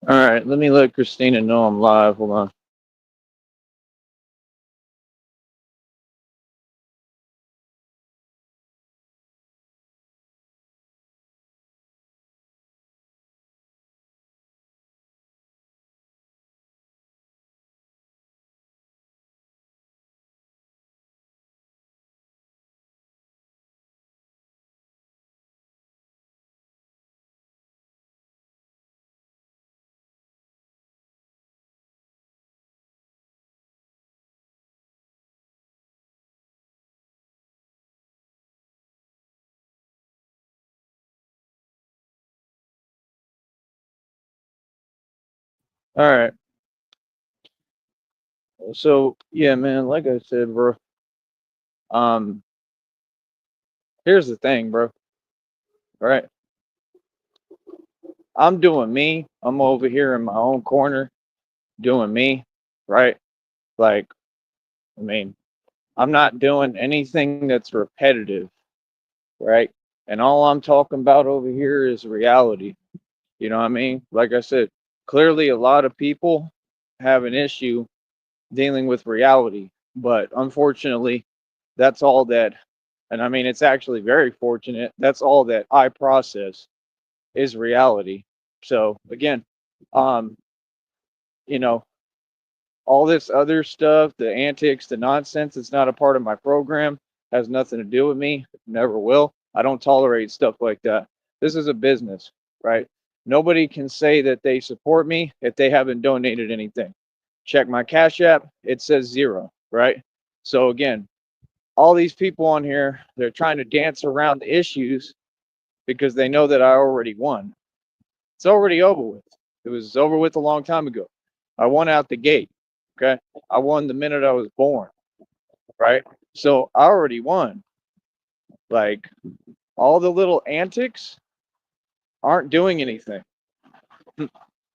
All right, let me let Christina know I'm live. Hold on. All right. So yeah, man, like I said, bro. Um, here's the thing, bro. Right? I'm doing me. I'm over here in my own corner doing me. Right? Like, I mean, I'm not doing anything that's repetitive. Right? And all I'm talking about over here is reality. You know what I mean? Like I said, clearly a lot of people have an issue dealing with reality. But unfortunately, that's all that, and I mean, it's actually very fortunate. That's all that I process is reality. So again, um, you know, all this other stuff, the antics, the nonsense, it's not a part of my program, has nothing to do with me, never will. I don't tolerate stuff like that. This is a business, right? Nobody can say that they support me if they haven't donated anything. Check my Cash App, it says zero, right? So again, all these people on here, they're trying to dance around the issues because they know that I already won. It's already over with. It was over with a long time ago. I won out the gate. Okay. I won the minute I was born. Right. So I already won. Like all the little antics aren't doing anything.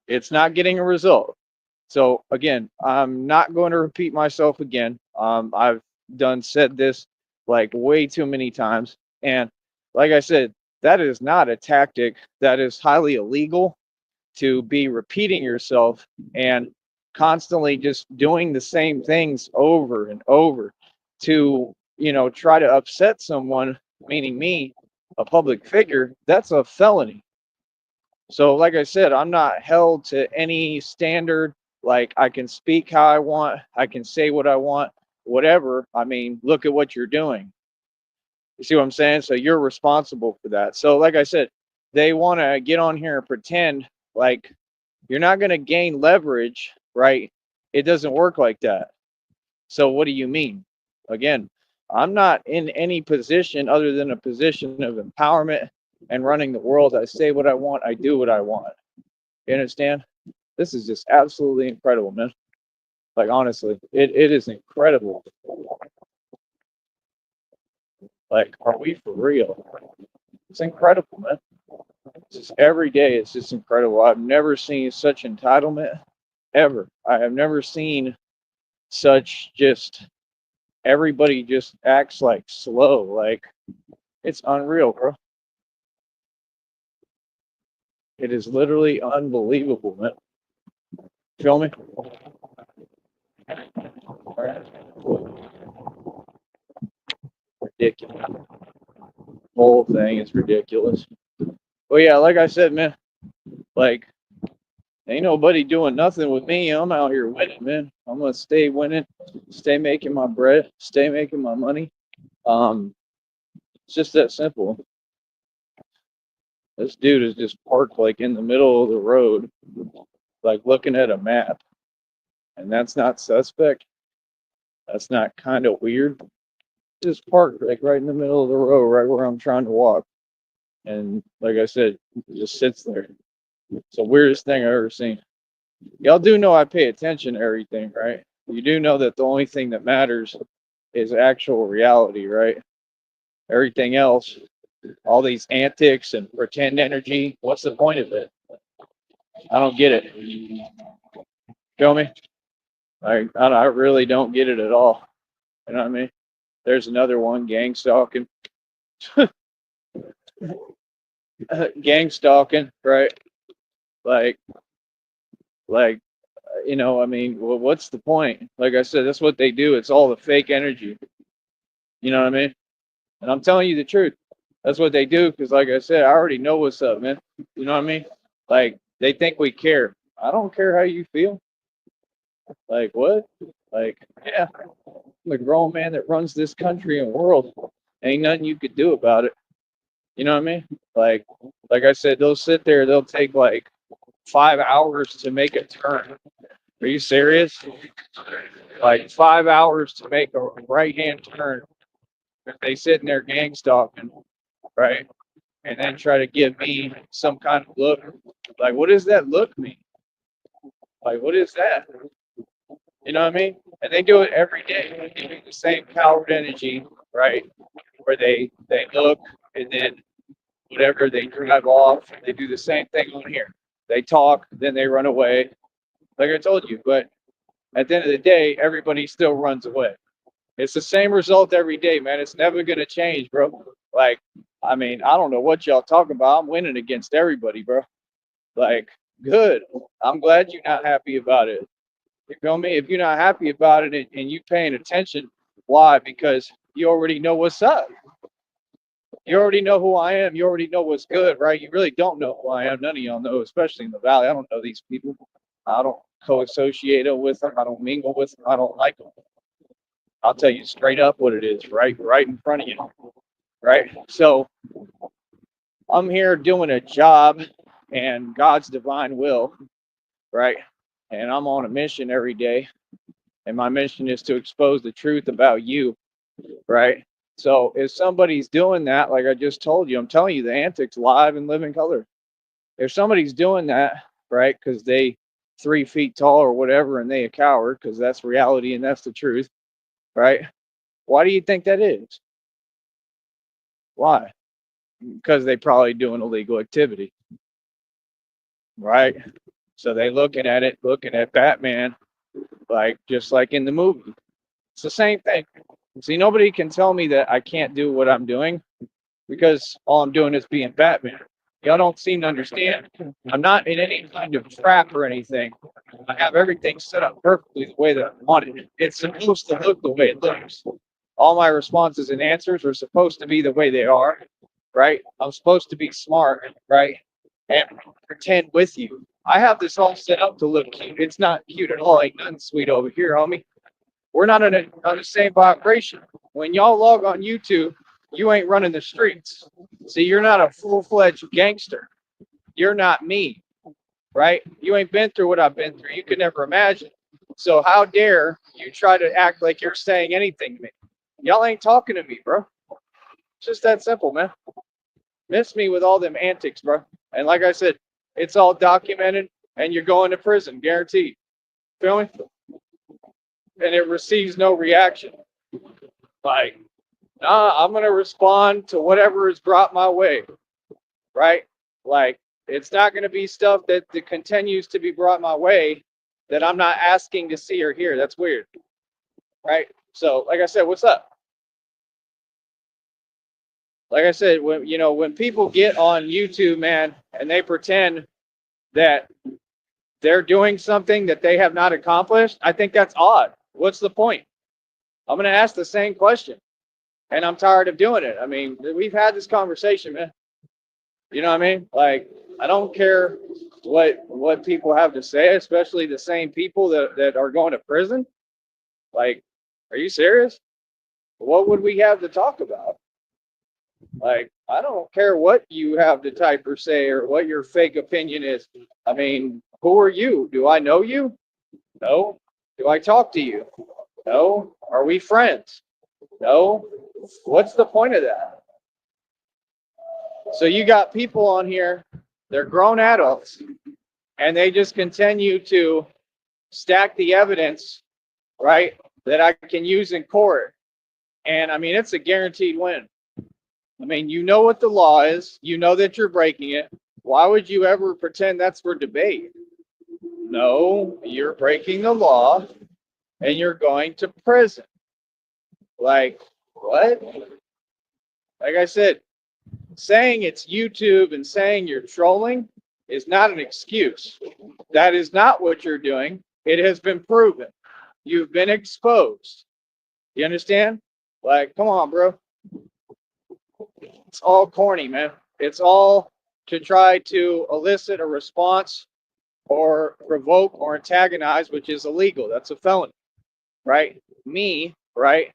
It's not getting a result. So again, I'm not going to repeat myself again. I've done said this like way too many times, and like I said, that is not a tactic. That is highly illegal to be repeating yourself and constantly just doing the same things over and over to try to upset someone, meaning me, a public figure. That's a felony. So, like I said, I'm not held to any standard. Like, I can speak how I want, I can say what I want, whatever. I mean, look at what you're doing. You see what I'm saying? So, you're responsible for that. So, like I said, they want to get on here and pretend like you're not going to gain leverage, right? It doesn't work like that. So, what do you mean? Again, I'm not in any position other than a position of empowerment and running the world. I say what I want, I do what I want. You understand? This is just absolutely incredible, man. Like honestly, it is incredible. Like, are we for real? It's incredible, man. Just every day it's just incredible. I've never seen such entitlement ever. I have never seen such just everybody just acts like slow. Like it's unreal, bro. It is literally unbelievable, man. Feel me? Ridiculous. The whole thing is ridiculous. But yeah, like I said, man, like ain't nobody doing nothing with me. I'm out here winning, man. I'm gonna stay winning, stay making my bread, stay making my money. Um, it's just that simple. This dude is just parked like in the middle of the road, like looking at a map, and that's not suspect. That's not kind of weird. Just parked like right in the middle of the road, right where I'm trying to walk, and like I said, just sits there. It's the weirdest thing I've ever seen. Y'all do know I pay attention to everything, right? You do know that the only thing that matters is actual reality, right? Everything else, all these antics and pretend energy, what's the point of it? I don't get it. Feel me? I really don't get it at all. You know what I mean? There's another one, gang stalking. Gang stalking, right? Like, Like, I mean, well, what's the point? Like I said, that's what they do. It's all the fake energy. You know what I mean? And I'm telling you the truth. That's what they do because, like I said, I already know what's up, man. You know what I mean? Like, they think we care. I don't care how you feel. Like, what? Like, yeah, I'm a grown man that runs this country and world. Ain't nothing you could do about it. You know what I mean? Like I said, they'll sit there. They'll take like 5 hours to make a turn. Are you serious? Like 5 hours to make a right hand turn. If they sit in their gang stalking, right? And then try to give me some kind of look. Like, what does that look mean? Like, what is that? You know what I mean? And they do it every day. They do the same coward energy, right? Where they look and then whatever they drive off. They do the same thing on here. They talk, then they run away. Like I told you, but at the end of the day, everybody still runs away. It's the same result every day, man. It's never gonna change, bro. Like, I mean, I don't know what y'all talking about. I'm winning against everybody, bro. Like, good. I'm glad you're not happy about it. You feel me? If you're not happy about it and you paying attention, why? Because you already know what's up. You already know who I am. You already know what's good, right? You really don't know who I am. None of y'all know, especially in the valley. I don't know these people. I don't co-associate with them. I don't mingle with them. I don't like them. I'll tell you straight up what it is, right in front of you, right? So I'm here doing a job and God's divine will, right? And I'm on a mission every day, and my mission is to expose the truth about you, right? So if somebody's doing that, like I just told you, I'm telling you the antics live and live in color. If somebody's doing that, right, because they 3 feet tall or whatever, and they a coward, because that's reality and that's the truth, right? Why do you think that is? Why? Because they probably doing illegal activity, right? So they looking at it, looking at Batman, like just like in the movie. It's the same thing. See, nobody can tell me that I can't do what I'm doing because all I'm doing is being Batman. Y'all don't seem to understand. I'm not in any kind of trap or anything. I have everything set up perfectly the way that I want it. It's supposed to look the way it looks. All my responses and answers are supposed to be the way they are, right? I'm supposed to be smart, right? And pretend with you. I have this all set up to look cute. It's not cute at all. Ain't nothing sweet over here, homie. We're not on the same vibration. When y'all log on YouTube, you ain't running the streets. See, you're not a full-fledged gangster. You're not me, right? You ain't been through what I've been through. You could never imagine. So how dare you try to act like you're saying anything to me? Y'all ain't talking to me, bro. It's just that simple, man. Miss me with all them antics, bro. And like I said, it's all documented, and you're going to prison, guaranteed. Feel me? And it receives no reaction. Like, nah, I'm gonna respond to whatever is brought my way, right? Like, it's not gonna be stuff that continues to be brought my way that I'm not asking to see or hear. That's weird, right? So, like I said, what's up? Like I said, when people get on YouTube, man, and they pretend that they're doing something that they have not accomplished, I think that's odd. What's the point? I'm gonna ask the same question, and I'm tired of doing it. I mean, we've had this conversation, man. You know what I mean? Like, I don't care what people have to say, especially the same people that are going to prison. Like, are you serious? What would we have to talk about? Like, I don't care what you have to type or say or what your fake opinion is. I mean, who are you? Do I know you? No. Do I talk to you? No. Are we friends? No. What's the point of that? So you got people on here, they're grown adults, and they just continue to stack the evidence, right, that I can use in court. And I mean, it's a guaranteed win. I mean, you know what the law is, you know that you're breaking it. Why would you ever pretend that's for debate? No, you're breaking the law and you're going to prison. Like, what? Like I said, saying it's YouTube and saying you're trolling, is not an excuse. That is not what you're doing. It has been proven. You've been exposed. You understand? Like, come on, bro. It's all corny, man. It's all to try to elicit a response or provoke or antagonize, which is illegal. That's a felony, right? Me, right?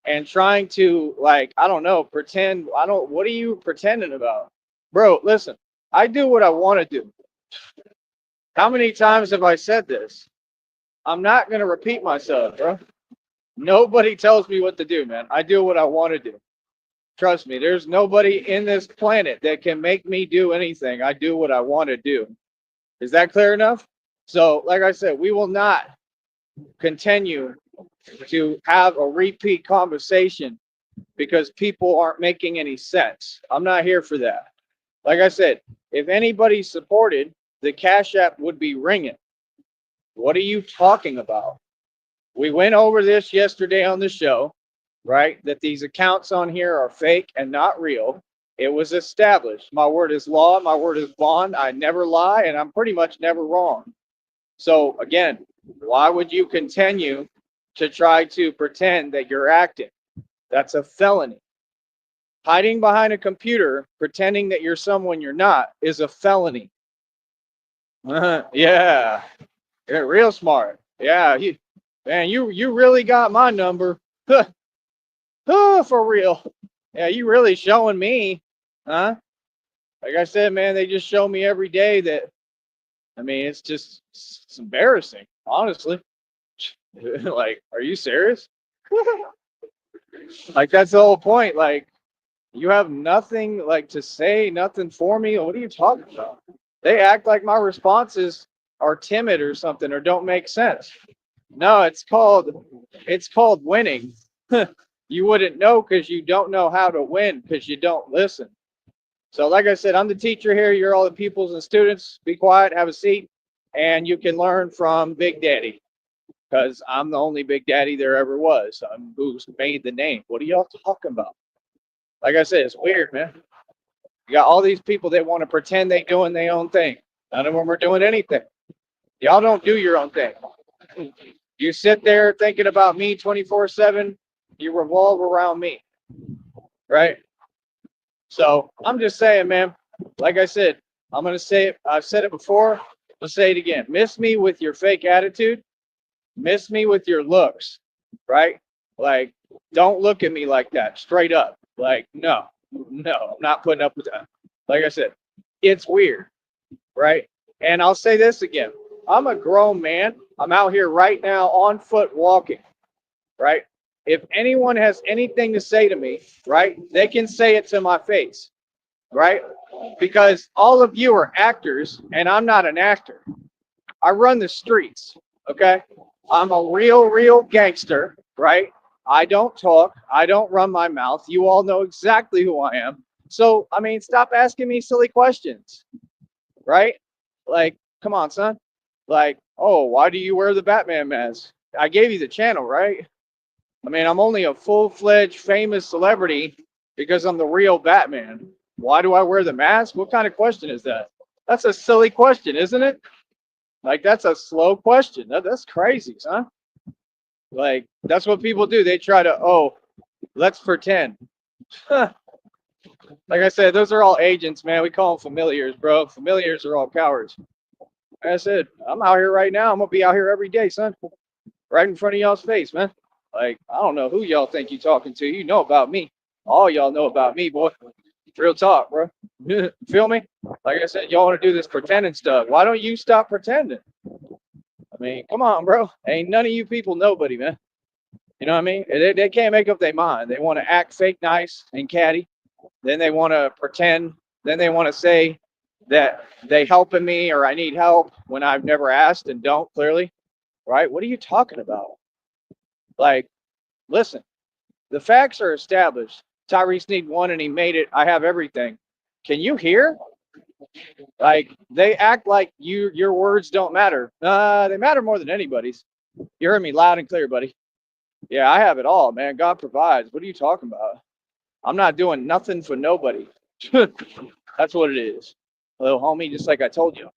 And trying to, like, I don't know, pretend. What are you pretending about? Bro, listen, I do what I want to do. How many times have I said this? I'm not going to repeat myself, bro. Nobody tells me what to do, man. I do what I want to do. Trust me, there's nobody in this planet that can make me do anything. I do what I want to do. Is that clear enough? So, like I said, we will not continue to have a repeat conversation because people aren't making any sense. I'm not here for that. Like I said, if anybody supported, the Cash App would be ringing. What are you talking about? We went over this yesterday on the show, right? That these accounts on here are fake and not real. It was established. My word is law. My word is bond. I never lie, and I'm pretty much never wrong. So again, why would you continue to try to pretend that you're acting? That's a felony. Hiding behind a computer, pretending that you're someone you're not, is a felony. Yeah, you're real smart. Yeah, man, you really got my number. For real. Yeah, you really showing me, huh? Like I said, man, they just show me every day that. I mean, it's embarrassing, honestly. Like, are you serious? Like, that's the whole point. Like, you have nothing like to say, nothing for me. What are you talking about? They act like my responses are timid or something or don't make sense. No, it's called winning. You wouldn't know because you don't know how to win because you don't listen. So, like I said, I'm the teacher here. You're all the pupils and students. Be quiet, have a seat, and you can learn from Big Daddy because I'm the only Big Daddy there ever was. I'm who's made the name. What are y'all talking about? Like I said, it's weird, man. You got all these people that want to pretend they doing their own thing. None of them are doing anything. Y'all don't do your own thing. You sit there thinking about me 24/7. You revolve around me, right? So I'm just saying, man. Like I said, I'm gonna say it. I've said it before. I'll say it again. Miss me with your fake attitude. Miss me with your looks, right? Like, don't look at me like that. Straight up. Like, no, I'm not putting up with that. Like I said, it's weird, right? And I'll say this again. I'm a grown man. I'm out here right now on foot walking, right? If anyone has anything to say to me, right, they can say it to my face, right? Because all of you are actors and I'm not an actor. I run the streets, okay? I'm a real gangster, right? I don't talk. I don't run my mouth. You all know exactly who I am. So, I mean, stop asking me silly questions, right? Like, come on, son. Like, oh, why do you wear the Batman mask? I gave you the channel, right? I mean, I'm only a full-fledged famous celebrity because I'm the real Batman. Why do I wear the mask? What kind of question is that? That's a silly question, isn't it? Like, that's a slow question. That's crazy, son. Like, that's what people do. They try to, oh, let's pretend. Like I said, those are all agents, man. We call them familiars, bro. Familiars are all cowards. Like I said, I'm out here right now. I'm going to be out here every day, son. Right in front of y'all's face, man. Like, I don't know who y'all think you talking to. You know about me. All y'all know about me, boy. Real talk, bro. Feel me? Like I said, y'all want to do this pretending stuff. Why don't you stop pretending? I mean, come on, bro. Ain't none of you people nobody, man. You know what I mean? They can't make up their mind. They want to act fake nice and catty. Then they want to pretend. Then they want to say that they helping me or I need help when I've never asked and don't, clearly. Right? What are you talking about? Like, listen, the facts are established. Tyrese need one and he made it. I have everything. Can you hear? Like, they act like your words don't matter. They matter more than anybody's. You heard me loud and clear, buddy. Yeah, I have it all, man. God provides. What are you talking about? I'm not doing nothing for nobody. That's what it is. little homie, just like I told you.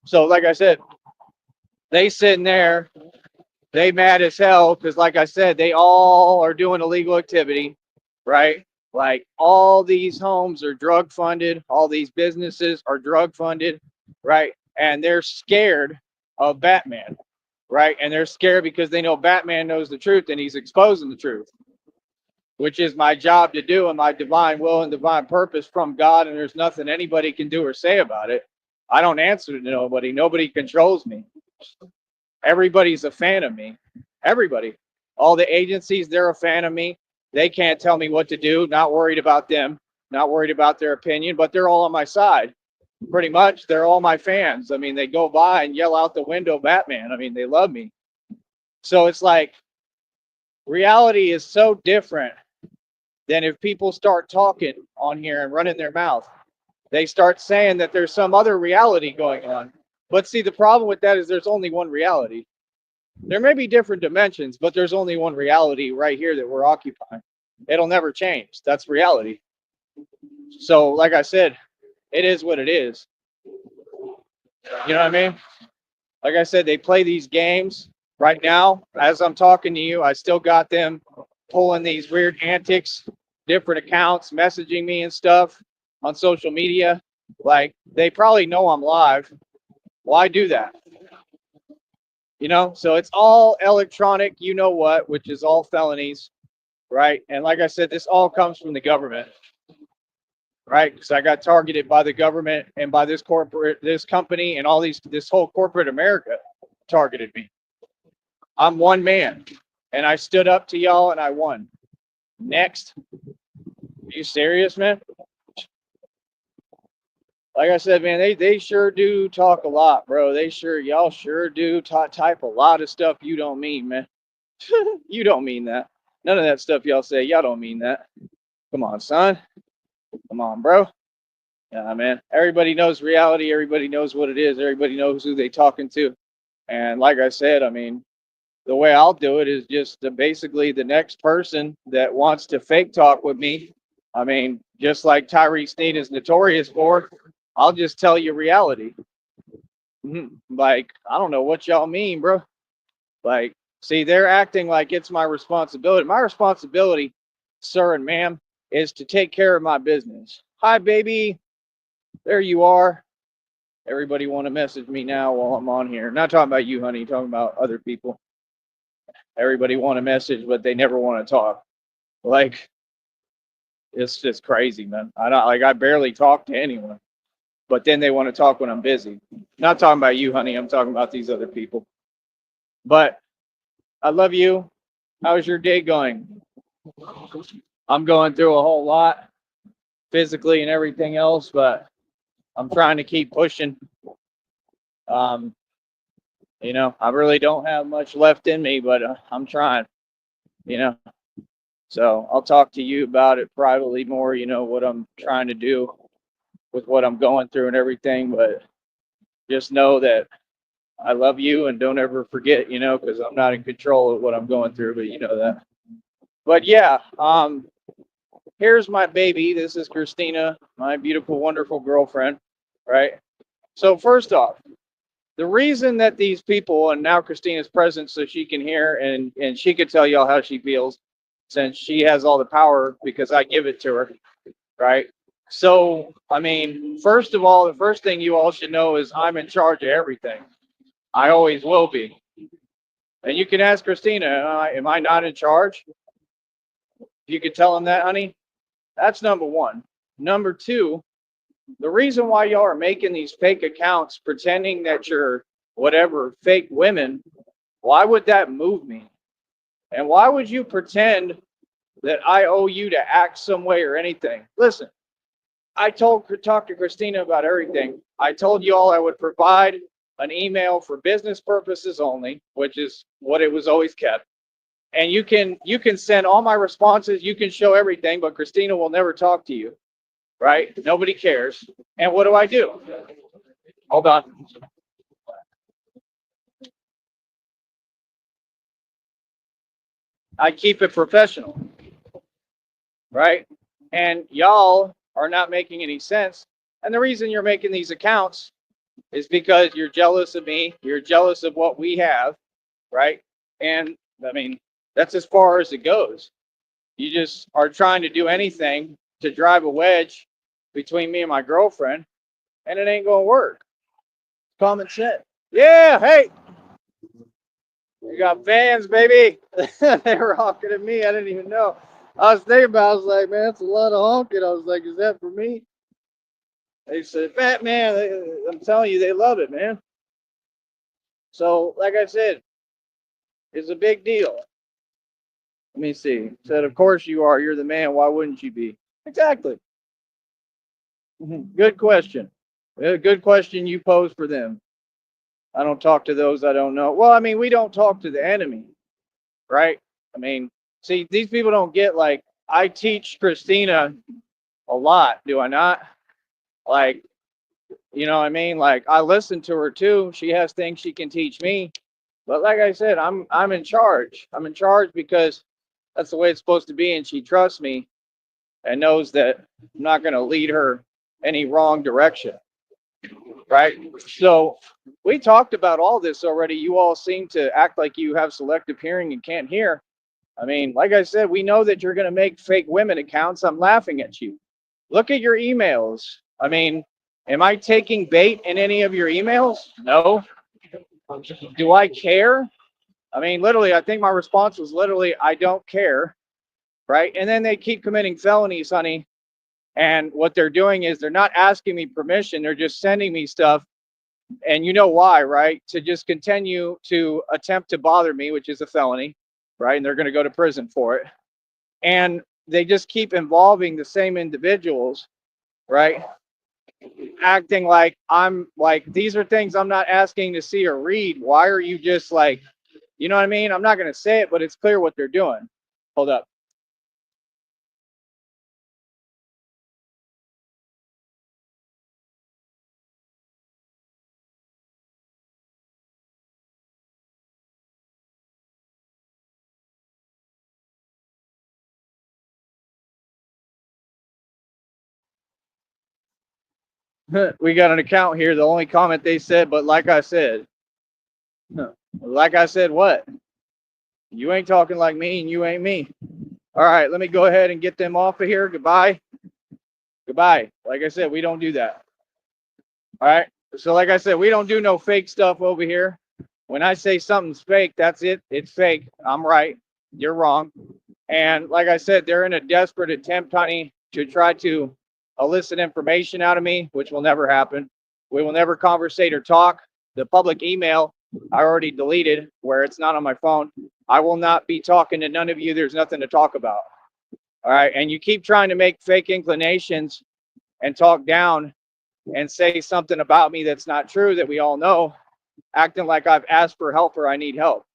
So, like I said, they sitting there, they mad as hell because, like I said, they all are doing illegal activity, right? Like all these homes are drug funded, all these businesses are drug funded, right? And they're scared of Batman, right? And they're scared because they know Batman knows the truth and he's exposing the truth, which is my job to do and my divine will and divine purpose from God. And there's nothing anybody can do or say about it. I don't answer to nobody. Nobody controls me. Everybody's a fan of me. Everybody. All the agencies, they're a fan of me. They can't tell me what to do. Not worried about them. Not worried about their opinion, but they're all on my side. Pretty much, they're all my fans. I mean, they go by and yell out the window, Batman. I mean, they love me. So it's like reality is so different than if people start talking on here and running their mouth. They start saying that there's some other reality going on. But see, the problem with that is there's only one reality. There may be different dimensions, but there's only one reality right here that we're occupying. It'll never change. That's reality. So, like I said, it is what it is. You know what I mean? Like I said, they play these games right now. As I'm talking to you, I still got them pulling these weird antics, different accounts, messaging me and stuff on social media. Like, they probably know I'm live. Why do that? You know, so it's all electronic, you know what, which is all felonies, right? And like I said, this all comes from the government, right? Because I got targeted by the government and by this corporate, this company, and all these, this whole corporate America targeted me. I'm one man, and I stood up to y'all and I won. Next. Are you serious, man? Like I said, man, they sure do talk a lot, bro. Y'all sure do type a lot of stuff you don't mean, man. You don't mean that. None of that stuff y'all say, y'all don't mean that. Come on, son. Come on, bro. Yeah, man. Everybody knows reality. Everybody knows what it is. Everybody knows who they talking to. And like I said, I mean, the way I'll do it is just basically the next person that wants to fake talk with me. I mean, just like Tyree Sneed is notorious for, I'll just tell you reality. Like, I don't know what y'all mean, bro. Like, see, they're acting like it's my responsibility. My responsibility, sir and ma'am, is to take care of my business. Hi, baby. There you are. Everybody want to message me now while I'm on here. Not talking about you, honey. Talking about other people. Everybody want a message, but they never want to talk. Like, it's just crazy, man. I barely talk to anyone, but then they want to talk when I'm busy. Not talking about you, honey. I'm talking about these other people. But I love you. How's your day going? I'm going through a whole lot physically and everything else, but I'm trying to keep pushing. Um, I really don't have much left in me, but I'm trying, you know. So I'll talk to you about it privately more, what I'm trying to do with what I'm going through and everything. But just know that I love you and don't ever forget, because I'm not in control of what I'm going through, but you know that. But yeah, here's my baby. This is Christina, my beautiful, wonderful girlfriend, right? So first off, the reason that these people, and now Christina's present so she can hear and she could tell y'all how she feels, since she has all the power because I give it to her, right? So, I mean, first of all, the first thing you all should know is I'm in charge of everything. I always will be. And you can ask Christina, am I not in charge? You could tell him that, honey. That's number one. Number two, the reason why y'all are making these fake accounts pretending that you're whatever fake women, why would that move me? And why would you pretend that I owe you to act some way or anything? Listen, I talked to Christina about everything. I told you all I would provide an email for business purposes only, which is what it was always kept. And you can send all my responses, you can show everything, but Christina will never talk to you, right? Nobody cares. And what do? Hold on. I keep it professional, right? And y'all are not making any sense And the reason you're making these accounts is because you're jealous of me. You're jealous of what we have, right? And I mean, that's as far as it goes. You just are trying to do anything to drive a wedge between me and my girlfriend, and it ain't gonna work. Common sense. Yeah, hey, you got fans, baby. They were honking at me. I didn't even know. I was thinking about it. I was like, man, that's a lot of honking. I was like, is that for me? They said, Fat man, I'm telling you, they love it, man. So, like I said, it's a big deal. Let me see. Said, of course you are. You're the man. Why wouldn't you be? Exactly. Good question. Good question you pose for them. I don't talk to those I don't know. Well, I mean, we don't talk to the enemy, right? I mean, see, these people don't get, like, I teach Christina a lot, do I not? Like, you know what I mean? Like, I listen to her too. She has things she can teach me. But like I said, I'm in charge. I'm in charge because that's the way it's supposed to be, and she trusts me and knows that I'm not going to lead her any wrong direction, right? So we talked about all this already. You all seem to act like you have selective hearing and can't hear. I mean, like I said, we know that you're going to make fake women accounts. I'm laughing at you. Look at your emails. I mean, am I taking bait in any of your emails? No. Do I care? I mean, literally, I think my response was literally, I don't care, right? And then they keep committing felonies, honey. And what they're doing is they're not asking me permission. They're just sending me stuff. And you know why, right? To just continue to attempt to bother me, which is a felony, right? And they're going to go to prison for it. And they just keep involving the same individuals, right? Acting like I'm like, these are things I'm not asking to see or read. Why are you just like, you know what I mean? I'm not going to say it, but it's clear what they're doing. Hold up. We got an account here. The only comment they said, but like I said, like I said, what? You ain't talking like me and you ain't me. All right, let me go ahead and get them off of here. Goodbye. Goodbye. Like I said, we don't do that. All right. So, like I said, we don't do no fake stuff over here. When I say something's fake, that's it. It's fake. I'm right. You're wrong. And like I said, they're in a desperate attempt, honey, to try to elicit information out of me, which will never happen. We will never conversate or talk. The public email I already deleted where it's not on my phone. I will not be talking to none of you. There's nothing to talk about. All right. And you keep trying to make fake inclinations and talk down and say something about me that's not true that we all know, acting like I've asked for help or I need help.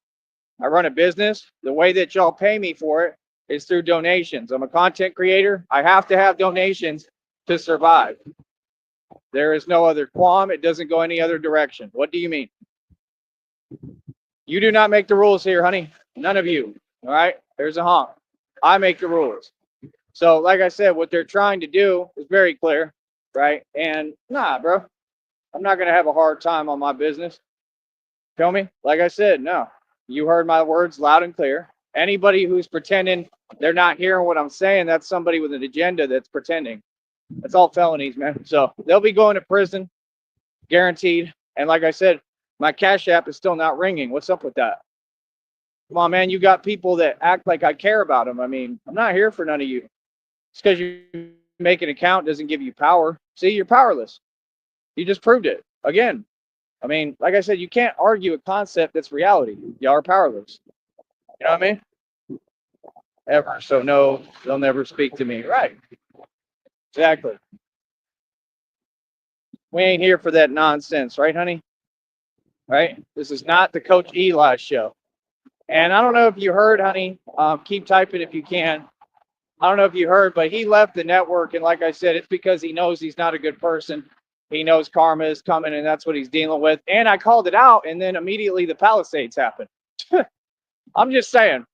I run a business. The way that y'all pay me for it is through donations. I'm a content creator. I have to have donations to survive. There is no other qualm. It doesn't go any other direction. What do you mean? You do not make the rules here, honey. None of you. All right? There's a honk. I make the rules. So, like I said, what they're trying to do is very clear, right? And nah, bro, I'm not going to have a hard time on my business. Feel me? Like I said, no. You heard my words loud and clear. Anybody who's pretending they're not hearing what I'm saying, that's somebody with an agenda that's pretending. That's all felonies, man. So they'll be going to prison, guaranteed. And like I said, my Cash App is still not ringing. What's up with that? Come on, man. You got people that act like I care about them. I mean, I'm not here for none of you. It's because you make an account doesn't give you power. See, you're powerless. You just proved it again. I mean, like I said, you can't argue a concept that's reality. Y'all are powerless. You know what I mean? Ever. So no, they'll never speak to me. Right. Exactly. We ain't here for that nonsense, right, honey? Right? This is not the Coach Eli show. And I don't know if you heard, honey. Keep typing if you can. I don't know if you heard, but he left the network. And like I said, it's because he knows he's not a good person. He knows karma is coming, and that's what he's dealing with. And I called it out, and then immediately the Palisades happened. I'm just saying.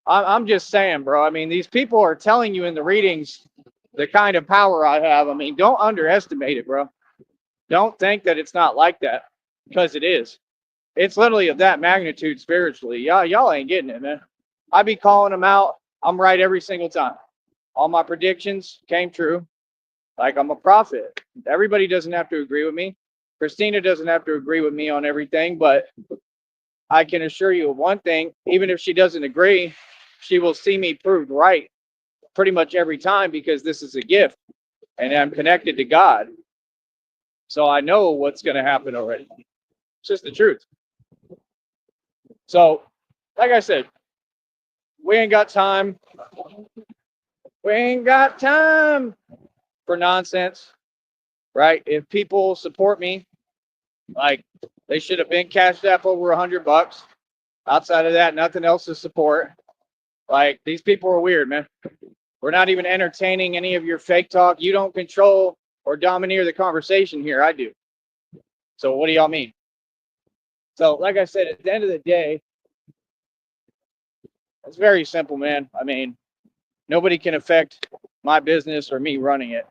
I'm just saying, bro. I mean, these people are telling you in the readings the kind of power I have. I mean, don't underestimate it, bro. Don't think that it's not like that, because it is. It's literally of that magnitude spiritually. Y'all ain't getting it, man. I be calling them out. I'm right every single time. All my predictions came true. Like, I'm a prophet. Everybody doesn't have to agree with me. Christina doesn't have to agree with me on everything, but I can assure you of one thing, even if she doesn't agree, she will see me proved right pretty much every time, because this is a gift and I'm connected to God. So I know what's going to happen already. It's just the truth. So, like I said, we ain't got time. We ain't got time for nonsense, right? If people support me, like, they should have been cashed up over $100. Outside of that, nothing else to support. Like, these people are weird, man. We're not even entertaining any of your fake talk. You don't control or domineer the conversation here. I do. So what do y'all mean? So, like I said, at the end of the day, it's very simple, man. I mean, nobody can affect my business or me running it,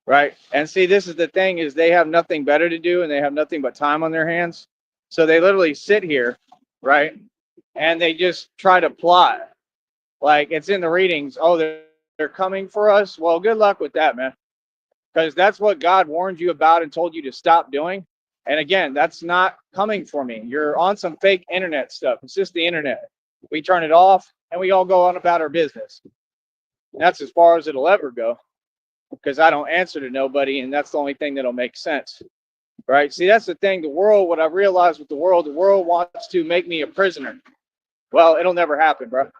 right? And see, this is the thing, is they have nothing better to do and they have nothing but time on their hands. So they literally sit here, right? And they just try to plot. Like, it's in the readings. Oh, they're coming for us. Well, good luck with that, man. Because that's what God warned you about and told you to stop doing. And again, that's not coming for me. You're on some fake internet stuff. It's just the internet. We turn it off and we all go on about our business. And that's as far as it'll ever go, because I don't answer to nobody, and that's the only thing that'll make sense. Right? See, that's the thing. The world, what I've realized with the world wants to make me a prisoner. Well, it'll never happen, bro.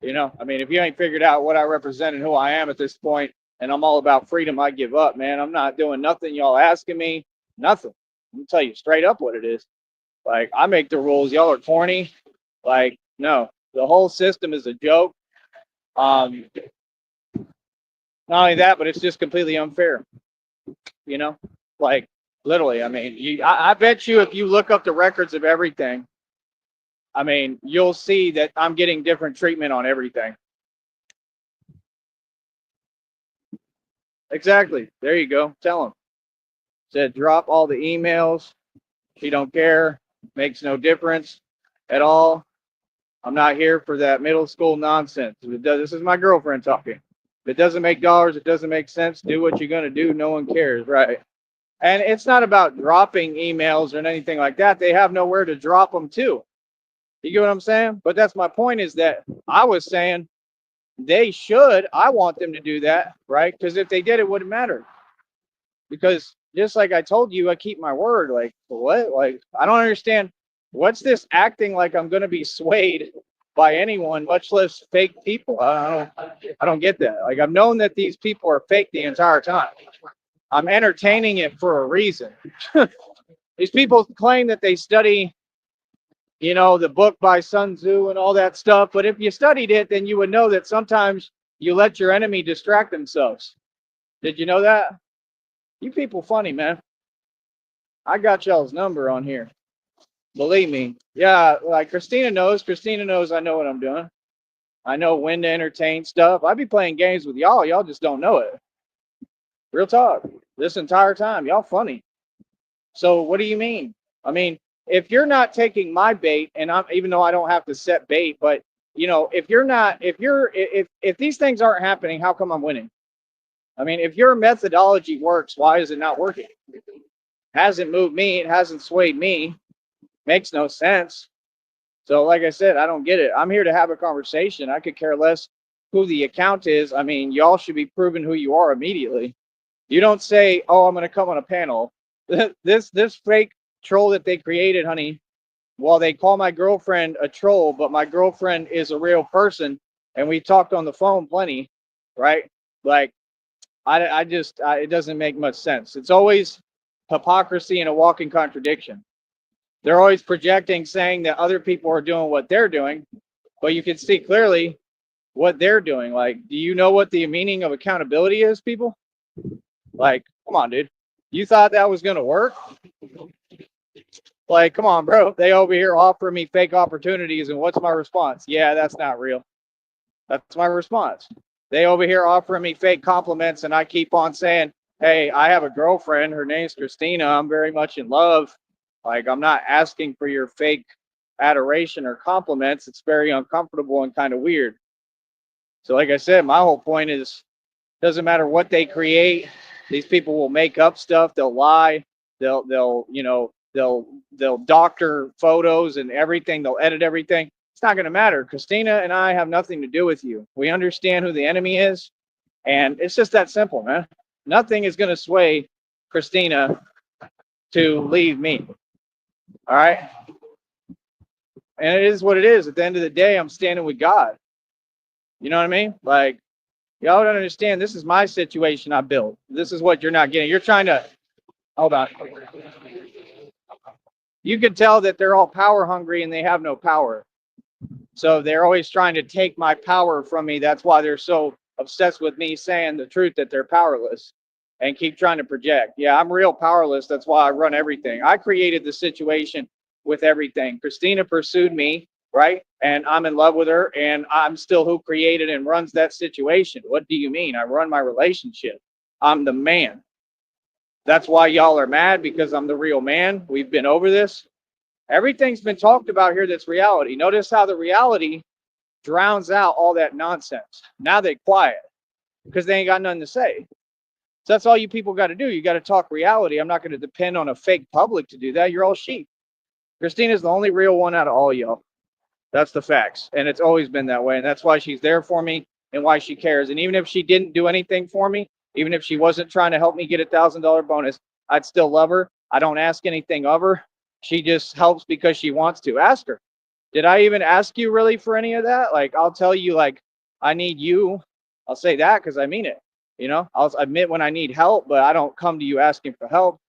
You know, I mean, if you ain't figured out what I represent and who I am at this point, and I'm all about freedom, I give up, man. I'm not doing nothing y'all asking me, nothing. I'm gonna tell you straight up what it is. Like, I make the rules. Y'all are corny. Like, no, the whole system is a joke. Um, Not only that, but it's just completely unfair. You know, like, literally. I mean, I bet you if you look up the records of everything, I mean, you'll see that I'm getting different treatment on everything. Exactly. There you go. Tell them. Said drop all the emails. She don't care. Makes no difference at all. I'm not here for that middle school nonsense. This is my girlfriend talking. If it doesn't make dollars, it doesn't make sense. Do what you're gonna do. No one cares, right? And it's not about dropping emails or anything like that. They have nowhere to drop them to. You get what I'm saying? But that's my point, is that I was saying they should. I want them to do that, right? Because if they did, it wouldn't matter. Because just like I told you, I keep my word. Like, what? Like, I don't understand. What's this acting like I'm going to be swayed by anyone, much less fake people? I don't get that. Like, I've known that these people are fake the entire time. I'm entertaining it for a reason. These people claim that they study, you know, the book by Sun Tzu and all that stuff. But if you studied it, then you would know that sometimes you let your enemy distract themselves. Did you know that? You people funny, man. I got y'all's number on here. Believe me. Yeah, like Christina knows. Christina knows I know what I'm doing. I know when to entertain stuff. I be playing games with y'all. Y'all just don't know it. Real talk. This entire time, y'all funny. So what do you mean? I mean, if you're not taking my bait, and I'm, even though I don't have to set bait, but you know, if these things aren't happening, how come I'm winning? I mean, if your methodology works, why is it not working? Hasn't moved me. It hasn't swayed me. Makes no sense. So, like I said, I don't get it. I'm here to have a conversation. I could care less who the account is. I mean, y'all should be proving who you are immediately. You don't say, "Oh, I'm going to come on a panel." This fake troll that they created, honey. While they call my girlfriend a troll, but my girlfriend is a real person, and we talked on the phone plenty, right? Like, I just, it doesn't make much sense. It's always hypocrisy and a walking contradiction. They're always projecting, saying that other people are doing what they're doing, but you can see clearly what they're doing. Like, do you know what the meaning of accountability is, people? Like, come on, dude. You thought that was going to work? Like, come on, bro. They over here offering me fake opportunities, and what's my response? Yeah, that's not real. That's my response. They over here offering me fake compliments, and I keep on saying, hey, I have a girlfriend. Her name's Christina. I'm very much in love. Like, I'm not asking for your fake adoration or compliments. It's very uncomfortable and kind of weird. So, like I said, my whole point is doesn't matter what they create. These people will make up stuff. They'll lie. They'll doctor photos and everything. They'll edit everything. It's not going to matter. Christina and I have nothing to do with you. We understand who the enemy is, and it's just that simple, man. Nothing is going to sway Christina to leave me. All right, and it is what it is. At the end of the day, I'm standing with God. You know what I mean? Like, y'all don't understand. This is my situation I built. This is what you're not getting. You're trying to hold on. You can tell that they're all power hungry and they have no power. So they're always trying to take my power from me. That's why they're so obsessed with me saying the truth that they're powerless and keep trying to project. Yeah, I'm real powerless. That's why I run everything. I created the situation with everything. Christina pursued me, right? And I'm in love with her, and I'm still who created and runs that situation. What do you mean? I run my relationship. I'm the man. That's why y'all are mad, because I'm the real man. We've been over this. Everything's been talked about here that's reality. Notice how the reality drowns out all that nonsense. Now they quiet because they ain't got nothing to say. So that's all you people got to do. You got to talk reality. I'm not going to depend on a fake public to do that. You're all sheep. Christina's the only real one out of all y'all. That's the facts. And it's always been that way. And that's why she's there for me and why she cares. And even if she didn't do anything for me, even if she wasn't trying to help me get $1,000 bonus, I'd still love her. I don't ask anything of her. She just helps because she wants to. Ask her. Did I even ask you really for any of that? Like, I'll tell you, like, I need you. I'll say that because I mean it. You know, I'll admit when I need help, but I don't come to you asking for help.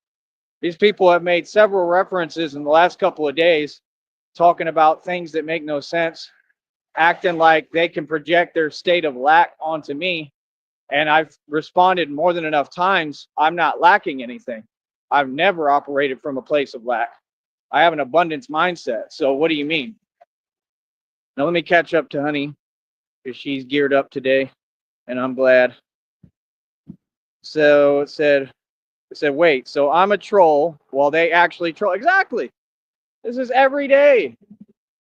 These people have made several references in the last couple of days talking about things that make no sense, acting like they can project their state of lack onto me. And I've responded more than enough times. I'm not lacking anything. I've never operated from a place of lack. I have an abundance mindset. So what do you mean? Now let me catch up to Honey, because she's geared up today, and I'm glad. So it said, wait, so I'm a troll while they actually troll. Exactly. This is every day.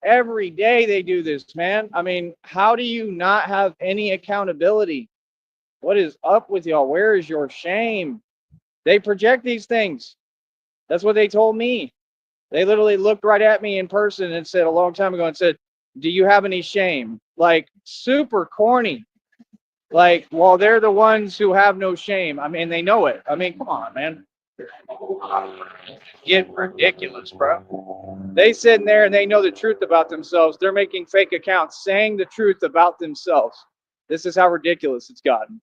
Every day they do this, man. I mean, how do you not have any accountability? What is up with y'all? Where is your shame? They project these things. That's what they told me. They literally looked right at me in person and said a long time ago and said, do you have any shame? Like, super corny. Like, well, they're the ones who have no shame. I mean, they know it. I mean, come on, man. Get ridiculous, bro. They sit in there and they know the truth about themselves. They're making fake accounts saying the truth about themselves. This is how ridiculous it's gotten.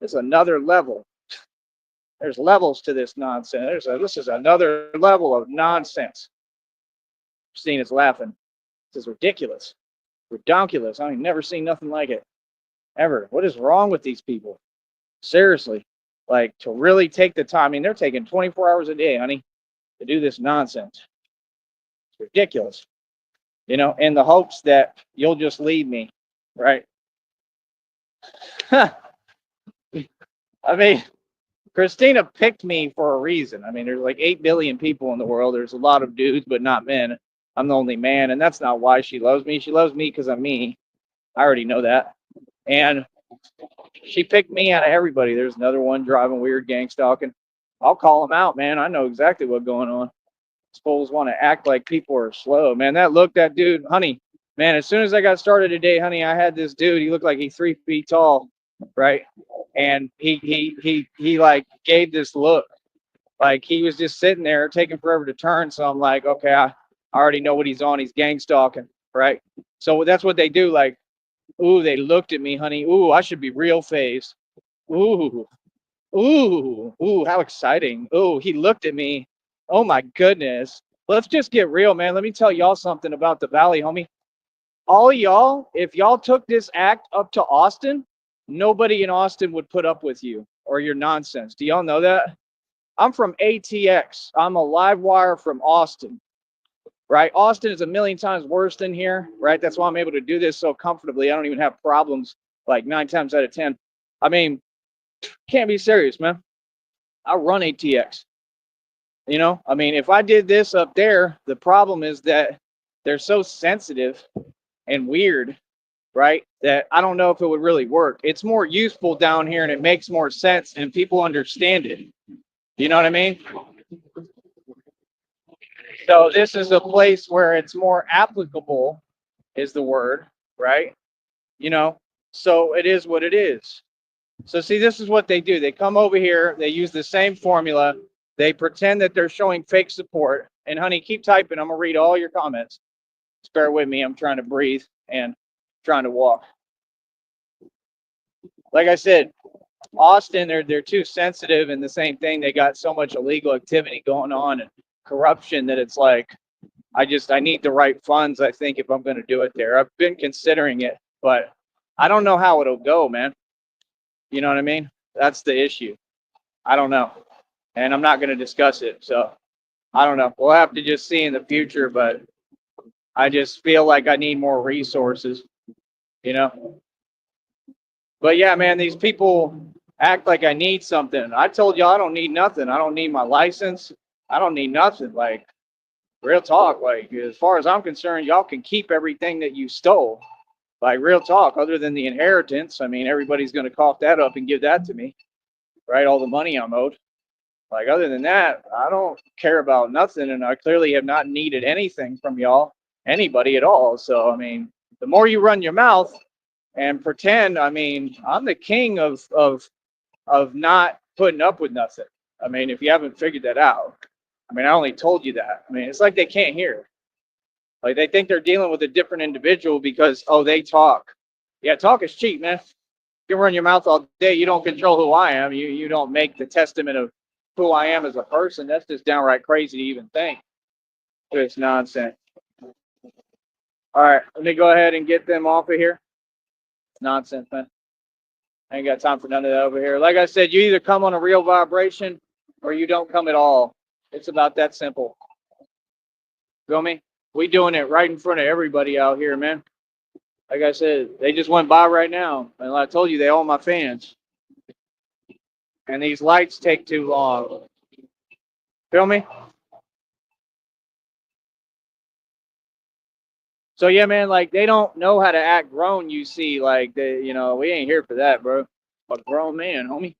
There's another level. There's levels to this nonsense. This is another level of nonsense. Christina's laughing. This is ridiculous. Redonkulous. I've never seen nothing like it. Ever. What is wrong with these people? Seriously. Like, to really take the time. I mean, they're taking 24 hours a day, honey, to do this nonsense. It's ridiculous. You know, in the hopes that you'll just leave me, right? I mean, Christina picked me for a reason. I mean, there's like 8 billion people in the world. There's a lot of dudes, but not men. I'm the only man, and that's not why she loves me. She loves me because I'm me. I already know that. And she picked me out of everybody. There's another one driving weird, gang stalking. I'll call them out, man. I know exactly what's going on. These fools want to act like people are slow, man. That dude, honey, man. As soon as I got started today, honey, I had this dude. He looked like he's 3 feet tall, right? And he like gave this look, like he was just sitting there taking forever to turn. So I'm like, okay, I already know what he's on. He's gang stalking, right? So that's what they do. Like, ooh, they looked at me, honey. Ooh, I should be real phased. Ooh, ooh, how exciting. Ooh, he looked at me. Oh my goodness. Let's just get real, man. Let me tell y'all something about the Valley, homie. All y'all, if y'all took this act up to Austin, nobody in Austin would put up with you or your nonsense. Do y'all know that? I'm from ATX. I'm a live wire from Austin, right? Austin is a million times worse than here, right? That's why I'm able to do this so comfortably. I don't even have problems like 9 times out of 10. I mean, can't be serious, man. I run ATX. You know, I mean, if I did this up there, the problem is that they're so sensitive and weird, right? That I don't know if it would really work. It's more useful down here and it makes more sense and people understand it. You know what I mean? So this is a place where it's more applicable, is the word, right? You know, so it is what it is. So see, this is what they do. They come over here, they use the same formula, they pretend that they're showing fake support. And honey, keep typing. I'm gonna read all your comments. Just bear with me. I'm trying to breathe and trying to walk. Like I said, Austin, they're too sensitive, and the same thing. They got so much illegal activity going on and corruption that it's like I need the right funds. I think if I'm going to do it there, I've been considering it, but I don't know how it'll go, man. You know what I mean? That's the issue. I don't know, and I'm not going to discuss it. So I don't know. We'll have to just see in the future, but I just feel like I need more resources. You know. But yeah, man, these people act like I need something. I told y'all I don't need nothing. I don't need my license. I don't need nothing. Like, real talk. Like, as far as I'm concerned, y'all can keep everything that you stole. Like, real talk, other than the inheritance. I mean, everybody's going to cough that up and give that to me, right? All the money I'm owed. Like, other than that, I don't care about nothing. And I clearly have not needed anything from y'all, anybody at all. So, I mean, the more you run your mouth and pretend, I mean, I'm the king of not putting up with nothing. I mean, if you haven't figured that out, I mean, I only told you that. I mean, it's like they can't hear. Like they think they're dealing with a different individual because, oh, they talk. Yeah, talk is cheap, man. You can run your mouth all day. You don't control who I am. You don't make the testament of who I am as a person. That's just downright crazy to even think. It's nonsense. All right, let me go ahead and get them off of here. It's nonsense, man. I ain't got time for none of that over here. Like I said, you either come on a real vibration or you don't come at all. It's about that simple. Feel me? We doing it right in front of everybody out here, man. Like I said, they just went by right now. And I told you, they all my fans. And these lights take too long. Feel me? So yeah, man, like they don't know how to act grown, you see. Like they, we ain't here for that, bro. A grown man, homie.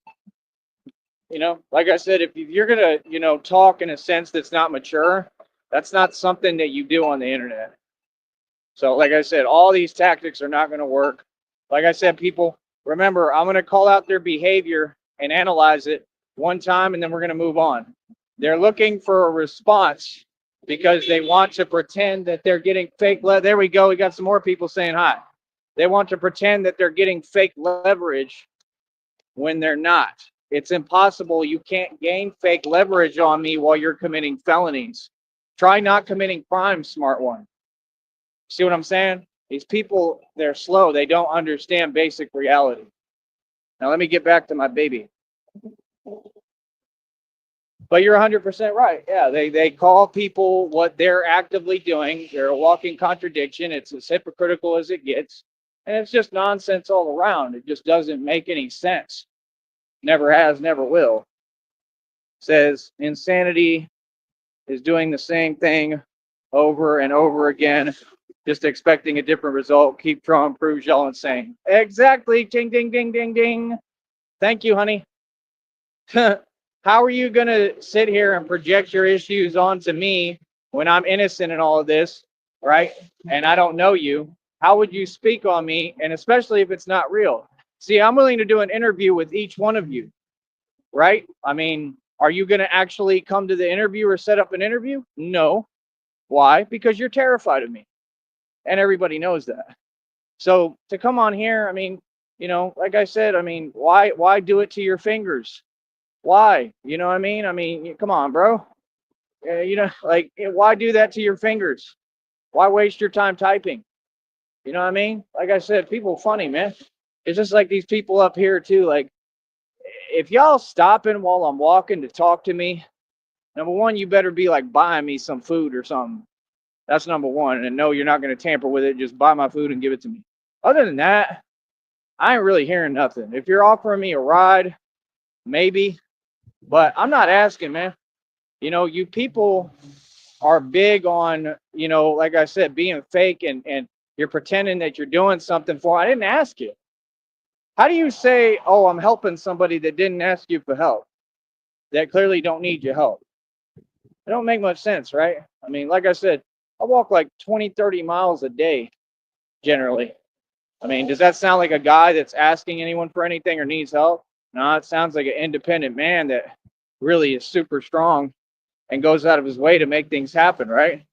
Like I said, if you're gonna, talk in a sense that's not mature, that's not something that you do on the internet. So, like I said, all these tactics are not gonna work. Like I said, people, remember, I'm gonna call out their behavior and analyze it one time, and then we're gonna move on. They're looking for a response because they want to pretend that they're getting fake. There we go. We got some more people saying hi. They want to pretend that they're getting fake leverage when they're not. It's impossible. You can't gain fake leverage on me while you're committing felonies. Try not committing crimes, smart one. See what I'm saying? These people, they're slow. They don't understand basic reality. Now, let me get back to my baby. But you're 100% right. Yeah, they call people what they're actively doing. They're a walking contradiction. It's as hypocritical as it gets. And it's just nonsense all around. It just doesn't make any sense. Never has, never will. Says insanity is doing the same thing over and over again, just expecting a different result. Keep trying, proves y'all insane. Exactly. Ding, ding, ding, ding, ding. Thank you, honey. How are you going to sit here and project your issues onto me when I'm innocent in all of this, right? And I don't know you. How would you speak on me? And especially if it's not real. See, I'm willing to do an interview with each one of you, right? I mean, are you going to actually come to the interview or set up an interview? No. Why? Because you're terrified of me. And everybody knows that. So to come on here, I mean, like I said, I mean, why do it to your fingers? Why? You know what I mean? I mean, come on, bro. Like, why do that to your fingers? Why waste your time typing? You know what I mean? Like I said, people funny, man. It's just like these people up here too. Like, if y'all stopping while I'm walking to talk to me, number one, you better be like buying me some food or something. That's number one. And no, you're not going to tamper with it. Just buy my food and give it to me. Other than that, I ain't really hearing nothing. If you're offering me a ride, maybe, but I'm not asking, man. You people are big on, like I said, being fake and you're pretending that you're doing something for. I didn't ask you. How do you say, oh, I'm helping somebody that didn't ask you for help, that clearly don't need your help? It don't make much sense, right? I mean, like I said, I walk like 20, 30 miles a day generally. I mean, does that sound like a guy that's asking anyone for anything or needs help? No, it sounds like an independent man that really is super strong and goes out of his way to make things happen, right?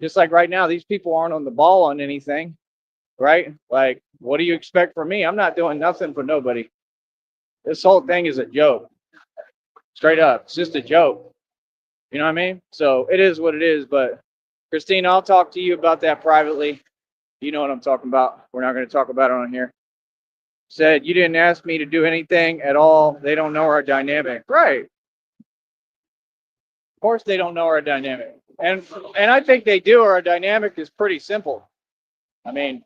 Just like right now, these people aren't on the ball on anything, right? Like, what do you expect from me? I'm not doing nothing for nobody. This whole thing is a joke, straight up. It's just a joke. You know what I mean? So it is what it is. But Christina, I'll talk to you about that privately. You know what I'm talking about. We're not going to talk about it on here. Said you didn't ask me to do anything at all. They don't know our dynamic. Right. Of course they don't know our dynamic. And I think they do. Our dynamic is pretty simple. I mean,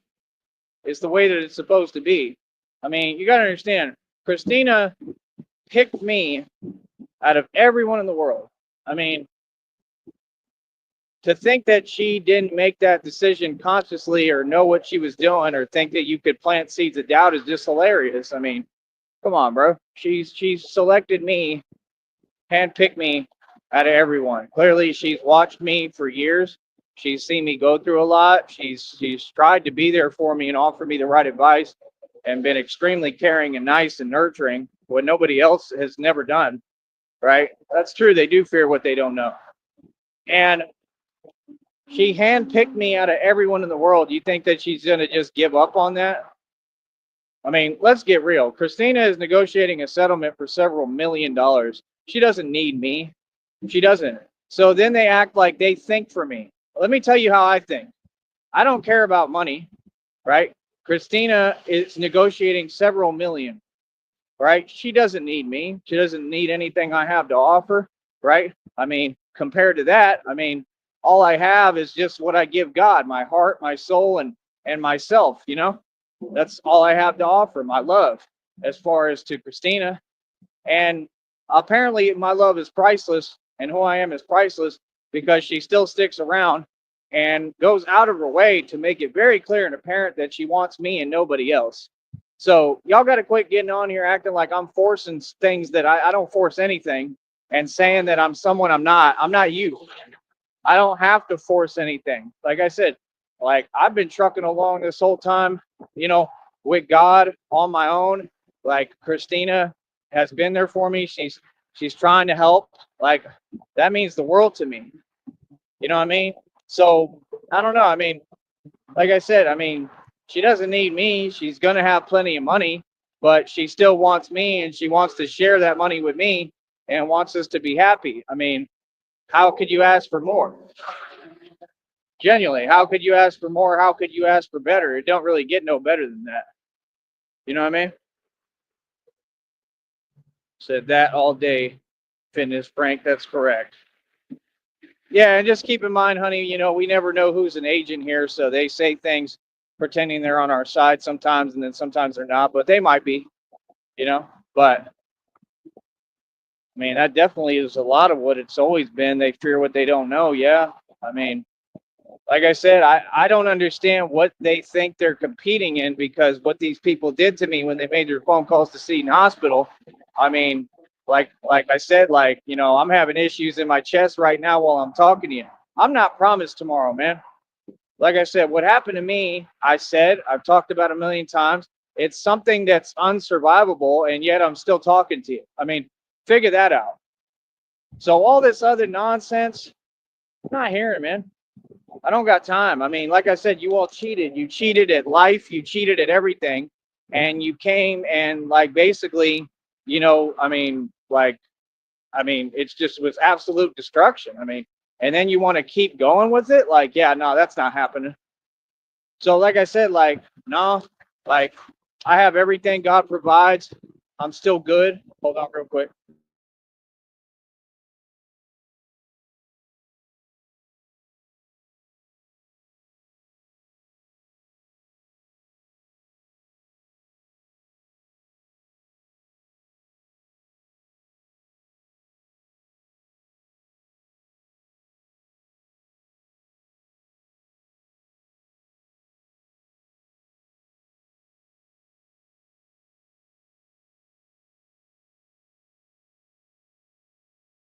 it's the way that it's supposed to be. I mean, you got to understand, Christina picked me out of everyone in the world. I mean, to think that she didn't make that decision consciously or know what she was doing or think that you could plant seeds of doubt is just hilarious. I mean, come on, bro. She's selected me, handpicked me out of everyone. Clearly, she's watched me for years. She's seen me go through a lot. She's tried to be there for me and offer me the right advice and been extremely caring and nice and nurturing, what nobody else has never done. Right? That's true. They do fear what they don't know. And she handpicked me out of everyone in the world. You think that she's going to just give up on that? I mean, let's get real. Christina is negotiating a settlement for several $1 million. She doesn't need me. She doesn't. So then they act like they think for me. Let me tell you how I think. I don't care about money, right? Christina is negotiating several million, right? She doesn't need me. She doesn't need anything I have to offer, right? I mean, compared to that, I mean, all I have is just what I give God, my heart, my soul, and myself, That's all I have to offer, my love, as far as to Christina. And apparently my love is priceless and who I am is priceless because she still sticks around and goes out of her way to make it very clear and apparent that she wants me and nobody else. So y'all got to quit getting on here acting like I'm forcing things that I don't force anything and saying that I'm someone I'm not. I'm not you. I don't have to force anything. Like I said, like I've been trucking along this whole time, with God on my own. Like Christina has been there for me. She's trying to help. Like that means the world to me. You know what I mean? So I don't know. I mean, like I said, I mean, she doesn't need me. She's gonna have plenty of money, but she still wants me and she wants to share that money with me and wants us to be happy. I mean, how could you ask for more? Genuinely, how could you ask for more? How could you ask for better? It don't really get no better than that. You know what I mean? Said that all day, fitness Frank. That's correct. Yeah, and just keep in mind, honey, we never know who's an agent here, so they say things pretending they're on our side sometimes, and then sometimes they're not, but they might be, you know. But I mean, that definitely is a lot of what it's always been. They fear what they don't know. Yeah, I mean, like I said, I don't understand what they think they're competing in because what these people did to me when they made their phone calls to Seton Hospital. I mean, like I said, I'm having issues in my chest right now while I'm talking to you. I'm not promised tomorrow, man. Like I said, what happened to me, I've talked about a million times. It's something that's unsurvivable, and yet I'm still talking to you. I mean, figure that out. So all this other nonsense, I'm not hearing, man. I don't got time. I mean, like I said, you all cheated. You cheated at life. You cheated at everything. And you came and like basically, it's just was absolute destruction. I mean, and then you want to keep going with it? Like, yeah, no, that's not happening. So like I said, like, no, like I have everything God provides. I'm still good. Hold on real quick.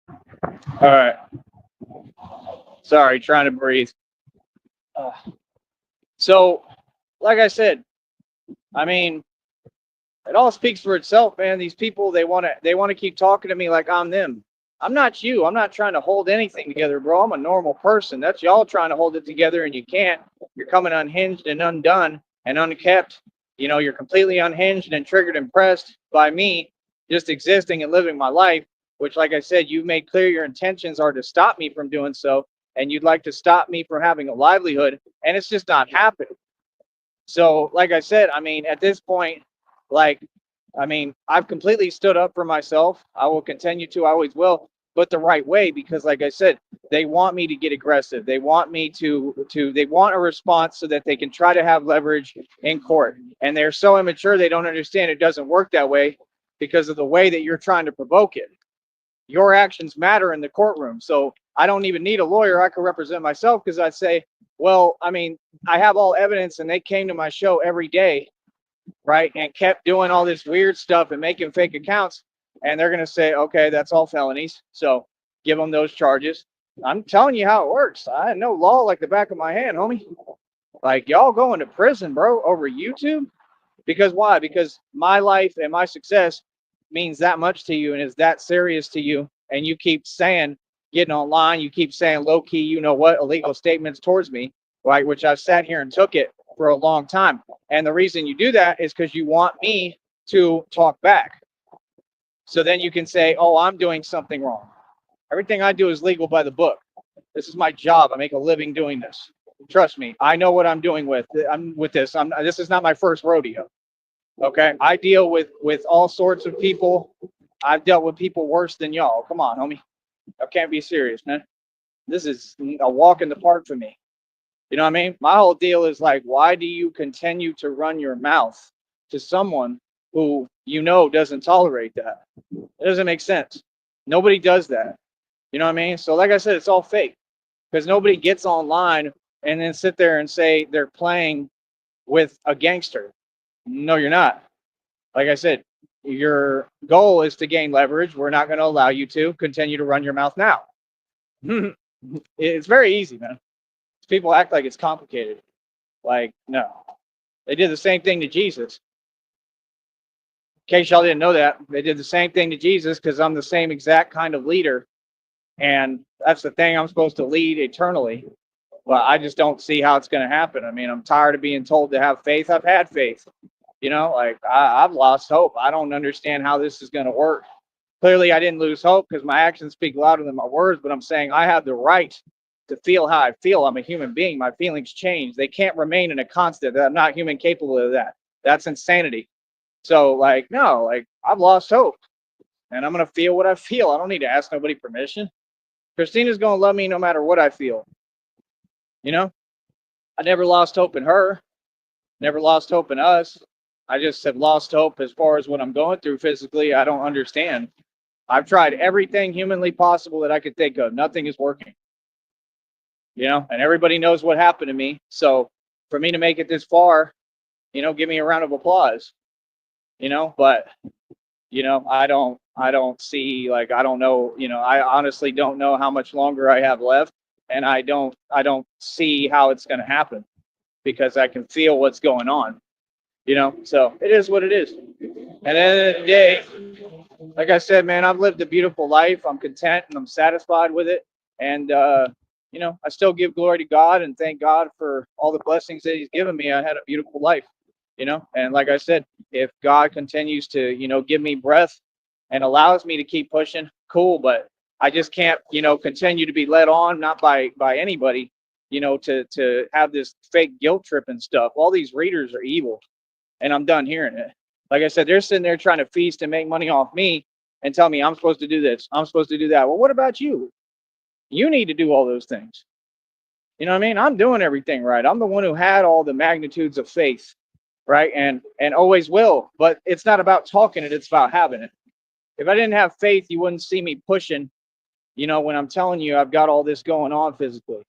All right. Sorry, trying to breathe. Uh, so, like I said, I mean, it all speaks for itself, man. These people, they want to keep talking to me like I'm them. I'm not you. I'm not trying to hold anything together, bro. I'm a normal person. That's y'all trying to hold it together, and you can't. You're coming unhinged and undone and unkept. You're completely unhinged and triggered and pressed by me just existing and living my life, which, like I said, you've made clear your intentions are to stop me from doing so, and you'd like to stop me from having a livelihood, and it's just not happening. So, like I said, I mean, at this point, like, I mean, I've completely stood up for myself. I will continue to, I always will, but the right way, because like I said, they want me to get aggressive. They want me they want a response so that they can try to have leverage in court. And they're so immature, they don't understand it doesn't work that way because of the way that you're trying to provoke it. Your actions matter in the courtroom. So I don't even need a lawyer. I can represent myself because I say, well, I mean, I have all evidence and they came to my show every day, right? And kept doing all this weird stuff and making fake accounts. And they're going to say, okay, that's all felonies. So give them those charges. I'm telling you how it works. I know law like the back of my hand, homie. Like y'all going to prison, bro, over YouTube. Because why? Because my life and my success means that much to you and is that serious to you. And you keep saying, getting online, you keep saying low key, you know what, illegal statements towards me, right? Which I've sat here and took it for a long time. And the reason you do that is because you want me to talk back. So then you can say, oh, I'm doing something wrong. Everything I do is legal by the book. This is my job. I make a living doing this. Trust me, I know what I'm doing with. I'm with this. This is not my first rodeo. Okay, I deal with all sorts of people. I've dealt with people worse than y'all. Come on, homie. I can't be serious, man. This is a walk in the park for me. You know what I mean? My whole deal is like, why do you continue to run your mouth to someone who doesn't tolerate that? It doesn't make sense. Nobody does that. You know what I mean? So, like I said, it's all fake because nobody gets online and then sit there and say they're playing with a gangster. No, you're not. Like I said, your goal is to gain leverage. We're not going to allow you to continue to run your mouth now. It's very easy, man. People act like it's complicated. Like, no. They did the same thing to Jesus. In case y'all didn't know that, they did the same thing to Jesus because I'm the same exact kind of leader. And that's the thing, I'm supposed to lead eternally. But I just don't see how it's going to happen. I mean, I'm tired of being told to have faith. I've had faith. Like I've lost hope. I don't understand how this is going to work. Clearly, I didn't lose hope because my actions speak louder than my words, but I'm saying I have the right to feel how I feel. I'm a human being. My feelings change. They can't remain in a constant. I'm not human capable of that. That's insanity. So, like, no, like, I've lost hope and I'm going to feel what I feel. I don't need to ask nobody permission. Christina's going to love me no matter what I feel. I never lost hope in her, never lost hope in us. I just have lost hope as far as what I'm going through physically. I don't understand. I've tried everything humanly possible that I could think of. Nothing is working. And everybody knows what happened to me. So for me to make it this far, give me a round of applause. But I don't see, like, I don't know, I honestly don't know how much longer I have left, and I don't see how it's going to happen because I can feel what's going on. So it is what it is. And at the end of the day, like I said, man, I've lived a beautiful life. I'm content and I'm satisfied with it. And, I still give glory to God and thank God for all the blessings that He's given me. I had a beautiful life, and like I said, if God continues to, give me breath and allows me to keep pushing, cool. But I just can't, continue to be led on, not by anybody, to have this fake guilt trip and stuff. All these readers are evil, and I'm done hearing it. Like I said, they're sitting there trying to feast and make money off me and tell me I'm supposed to do this, I'm supposed to do that. Well, what about you? You need to do all those things. You know what I mean? I'm doing everything right. I'm the one who had all the magnitudes of faith, right? And always will. But it's not about talking it, it's about having it. If I didn't have faith, you wouldn't see me pushing, when I'm telling you I've got all this going on physically.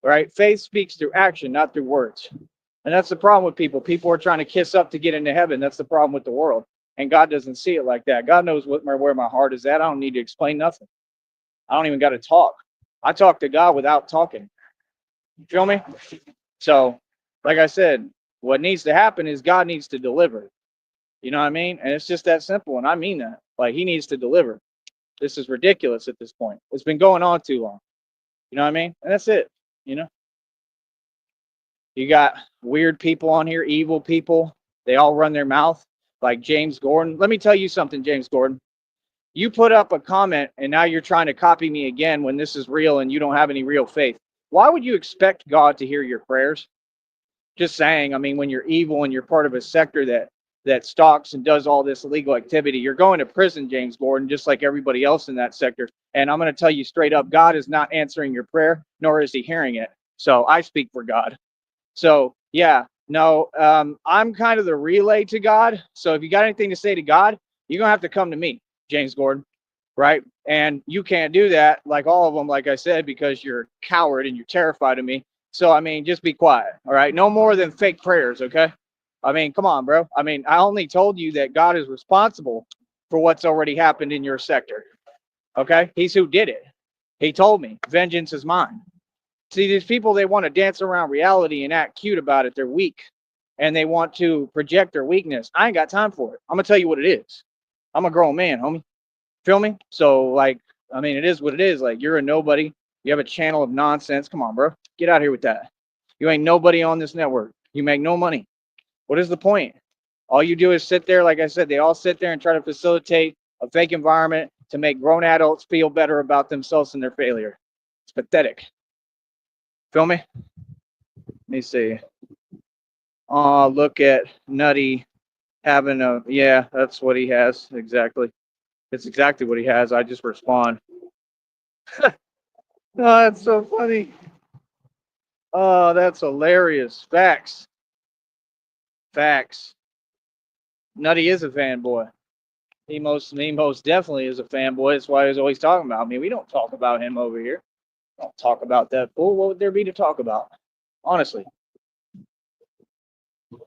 Right? Faith speaks through action, not through words. And that's the problem with people. People are trying to kiss up to get into heaven. That's the problem with the world. And God doesn't see it like that. God knows where my heart is at. I don't need to explain nothing. I don't even got to talk. I talk to God without talking. You feel me? So, like I said, what needs to happen is God needs to deliver. You know what I mean? And it's just that simple. And I mean that. Like, he needs to deliver. This is ridiculous at this point. It's been going on too long. You know what I mean? And that's it. You know, you got weird people on here, evil people. They all run their mouth like James Gordon. Let me tell you something, James Gordon. You put up a comment and now you're trying to copy me again when this is real and you don't have any real faith. Why would you expect God to hear your prayers? Just saying. I mean, when you're evil and you're part of a sector that stalks and does all this illegal activity, you're going to prison, James Gordon, just like everybody else in that sector. And I'm going to tell you straight up, God is not answering your prayer, nor is he hearing it. So I speak for God. So yeah, no, I'm kind of the relay to God. So if you got anything to say to God, you're gonna have to come to me, James Gordon, right? And you can't do that, like all of them, like I said, because you're a coward and you're terrified of me. So I mean, just be quiet, all right? No more than fake prayers, okay? I mean, come on, bro. I mean, I only told you that God is responsible for what's already happened in your sector, okay? He's who did it. He told me, vengeance is mine. See, these people, they want to dance around reality and act cute about it. They're weak and they want to project their weakness. I ain't got time for it. I'm going to tell you what it is. I'm a grown man, homie. Feel me? So, like, I mean, it is what it is. Like, you're a nobody. You have a channel of nonsense. Come on, bro. Get out of here with that. You ain't nobody on this network. You make no money. What is the point? All you do is sit there. Like I said, they all sit there and try to facilitate a fake environment to make grown adults feel better about themselves and their failure. It's pathetic. Feel me? Let me see. Oh, look at Nutty having a, yeah, that's what he has. Exactly. It's exactly what he has. I just respond. Oh, that's so funny. Oh, that's hilarious. Facts. Facts. Nutty is a fanboy. He most definitely is a fanboy. That's why he's always talking about me. We don't talk about him over here. Don't talk about that fool. What would there be to talk about? Honestly.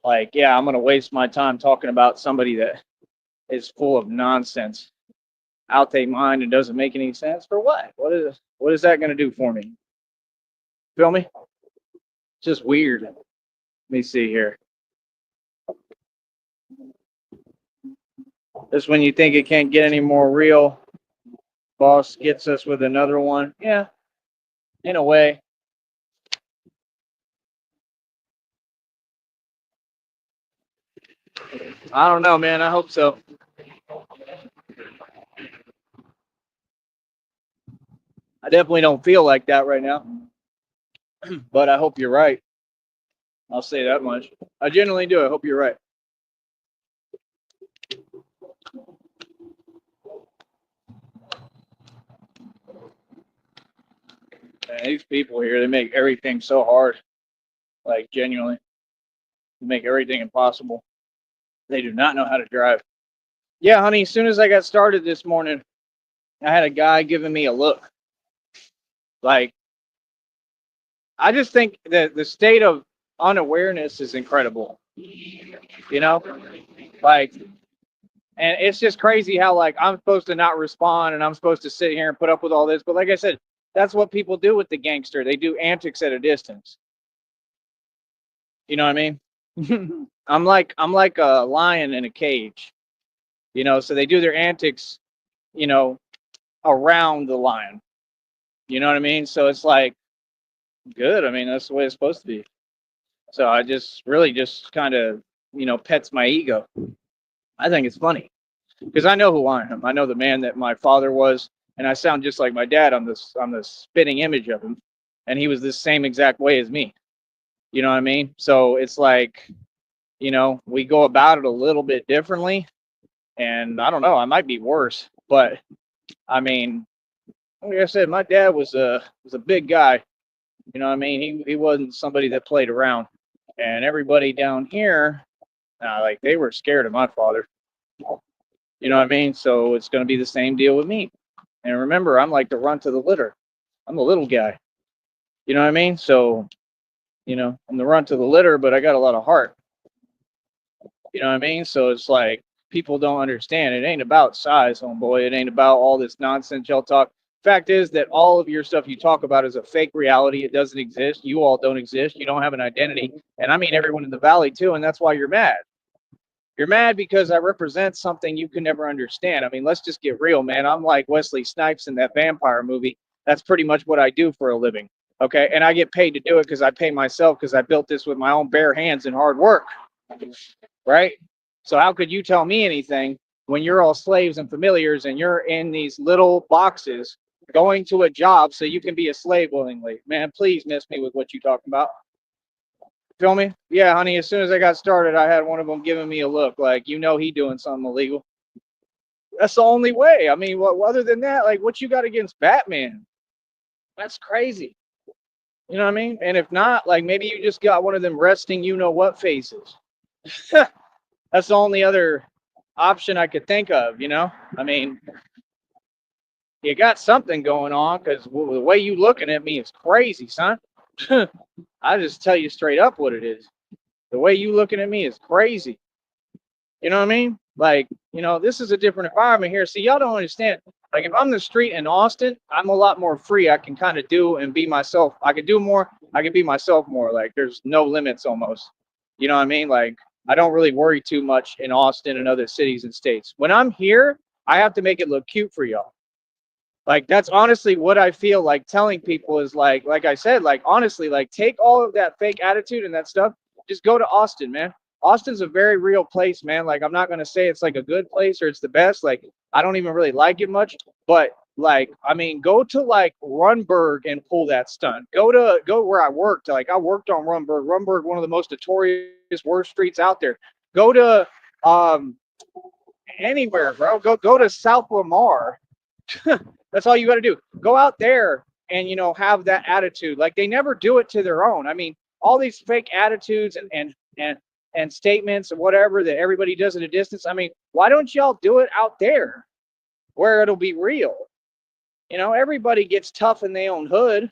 Like, yeah, I'm gonna waste my time talking about somebody that is full of nonsense out their mind and doesn't make any sense. For what? What is that going to do for me? Feel me? It's just weird. Let me see here. This when you think it can't get any more real, boss gets us with another one. Yeah, in a way. I don't know, man. I hope so. I definitely don't feel like that right now, but I hope you're right. I'll say that much. I genuinely do. I hope you're right. Man, these people here, they make everything so hard. Like, genuinely, they make everything impossible. They do not know how to drive. Yeah, honey, as soon as I got started this morning, I had a guy giving me a look. Like, I just think that the state of unawareness is incredible. You know, like, and it's just crazy how, like, I'm supposed to not respond and I'm supposed to sit here and put up with all this. But like I said, that's what people do with the gangster. They do antics at a distance. You know what I mean? I'm like a lion in a cage. You know, so they do their antics, you know, around the lion. You know what I mean? So it's like good. I mean, that's the way it's supposed to be. So I just really just kind of, pets my ego. I think it's funny because I know who I am. I know the man that my father was, and I sound just like my dad. I'm the spitting image of him, and he was the same exact way as me. You know what I mean? So it's like, we go about it a little bit differently, and I don't know. I might be worse, but I mean, like I said, my dad was a big guy. You know what I mean? He wasn't somebody that played around, and everybody down here, like they were scared of my father. You know what I mean? So it's going to be the same deal with me. And remember, I'm like the runt to the litter. I'm the little guy. You know what I mean? So, I'm the runt to the litter, but I got a lot of heart. You know what I mean? So it's like people don't understand. It ain't about size, homeboy. It ain't about all this nonsense y'all talk. Fact is that all of your stuff you talk about is a fake reality. It doesn't exist. You all don't exist. You don't have an identity. And I mean everyone in the valley too, and that's why you're mad. You're mad because I represent something you can never understand. I mean, let's just get real, man. I'm like Wesley Snipes in that vampire movie. That's pretty much what I do for a living. Okay. And I get paid to do it because I pay myself because I built this with my own bare hands and hard work. Right. So how could you tell me anything when you're all slaves and familiars and you're in these little boxes going to a job so you can be a slave willingly? Man, please miss me with what you talking about. Feel me? Yeah, honey. As soon as I got started, I had one of them giving me a look like, he doing something illegal. That's the only way. I mean, what other than that, like, what you got against Batman? That's crazy. You know what I mean? And if not, like, maybe you just got one of them resting, what faces. That's the only other option I could think of. I mean, you got something going on because the way you looking at me is crazy, son. I just tell you straight up what it is. The way you looking at me is crazy. You know what I mean? Like, this is a different environment here. See, y'all don't understand. Like, if I'm in the street in Austin, I'm a lot more free. I can kind of do and be myself. I can do more. I can be myself more. Like, there's no limits almost. You know what I mean? Like, I don't really worry too much in Austin and other cities and states. When I'm here, I have to make it look cute for y'all. Like, that's honestly what I feel like telling people is like I said, like, honestly, like, take all of that fake attitude and that stuff. Just go to Austin, man. Austin's a very real place, man. Like, I'm not going to say it's like a good place or it's the best. Like, I don't even really like it much, but like, I mean, go to like Runberg and pull that stunt. Go where I worked. Like, I worked on Runberg, one of the most notorious worst streets out there. Go to um anywhere, bro. Go to South Lamar. That's all you got to do. Go out there and have that attitude. Like, they never do it to their own. I mean, all these fake attitudes and statements and whatever that everybody does at a distance. I mean, why don't y'all do it out there where it'll be real? Everybody gets tough in their own hood.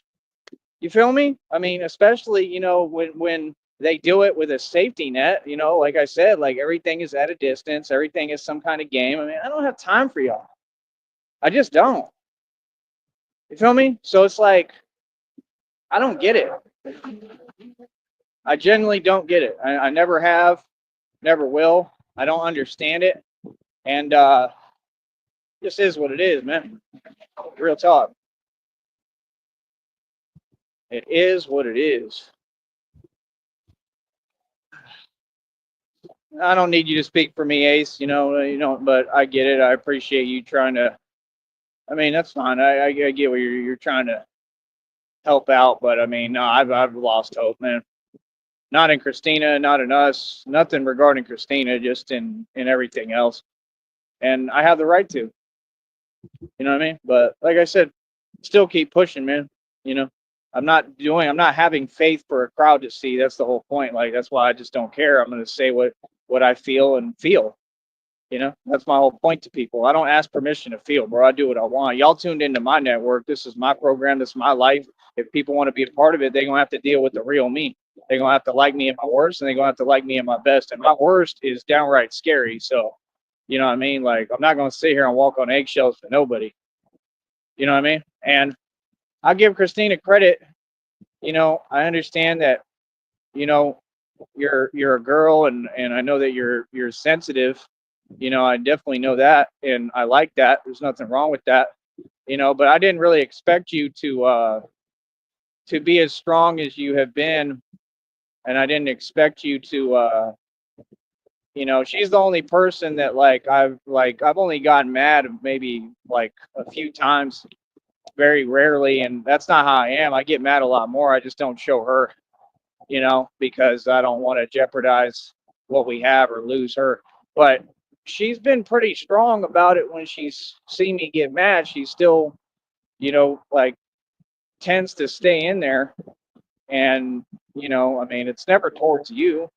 You feel me? I mean, especially when they do it with a safety net. Like I said, like, everything is at a distance. Everything is some kind of game. I mean, I don't have time for y'all. I just don't. You feel me? So it's like, I don't get it. I genuinely don't get it. I never have, never will. I don't understand it. And this is what it is, man. Real talk. It is what it is. I don't need you to speak for me, Ace. But I get it. I appreciate you trying to. I mean, that's fine. I get what you're trying to help out, but I mean, no, I've lost hope, man. Not in Christina, not in us, nothing regarding Christina, just in everything else. And I have the right to. You know what I mean? But like I said, still keep pushing, man. You know, I'm not having faith for a crowd to see. That's the whole point. Like, that's why I just don't care. I'm going to say what I feel and feel. That's my whole point to people. I don't ask permission to feel, bro. I do what I want. Y'all tuned into my network. This is my program. This is my life. If people want to be a part of it, they're going to have to deal with the real me. They're going to have to like me at my worst, and they're going to have to like me at my best. And my worst is downright scary. So, you know what I mean? Like, I'm not going to sit here and walk on eggshells for nobody. You know what I mean? And I give Christina credit. I understand that, you know, you're a girl, and I know that you're sensitive. I definitely know that, and I like that. There's nothing wrong with that. But I didn't really expect you to be as strong as you have been, and I didn't expect you to she's the only person that I've only gotten mad maybe like a few times, very rarely, and that's not how I am. I get mad a lot more. I just don't show her, because I don't want to jeopardize what we have or lose her. But she's been pretty strong about it when she's seen me get mad. She still, like, tends to stay in there. And, I mean, it's never towards you,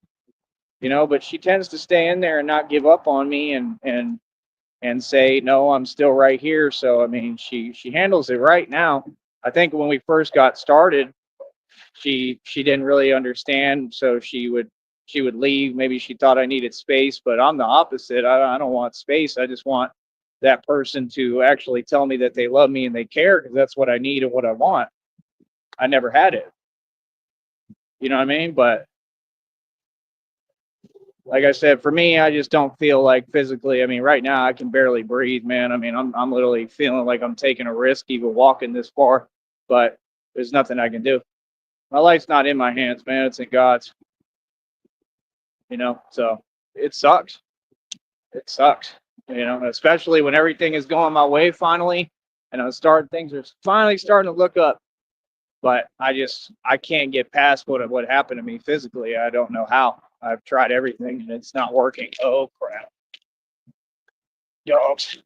but she tends to stay in there and not give up on me and say, no, I'm still right here. So, I mean, she handles it right now. I think when we first got started, she didn't really understand, so she would leave. Maybe she thought I needed space, but I'm the opposite. I don't want space. I just want that person to actually tell me that they love me and they care, because that's what I need and what I want. I never had it. You know what I mean? But like I said, for me, I just don't feel like physically. I mean, right now I can barely breathe, man. I mean, I'm literally feeling like I'm taking a risk even walking this far, but there's nothing I can do. My life's not in my hands, man. It's in God's. So it sucks. It sucks. Especially when everything is going my way finally, and things are finally starting to look up. But I can't get past what happened to me physically. I don't know how. I've tried everything and it's not working. Oh crap. Dogs.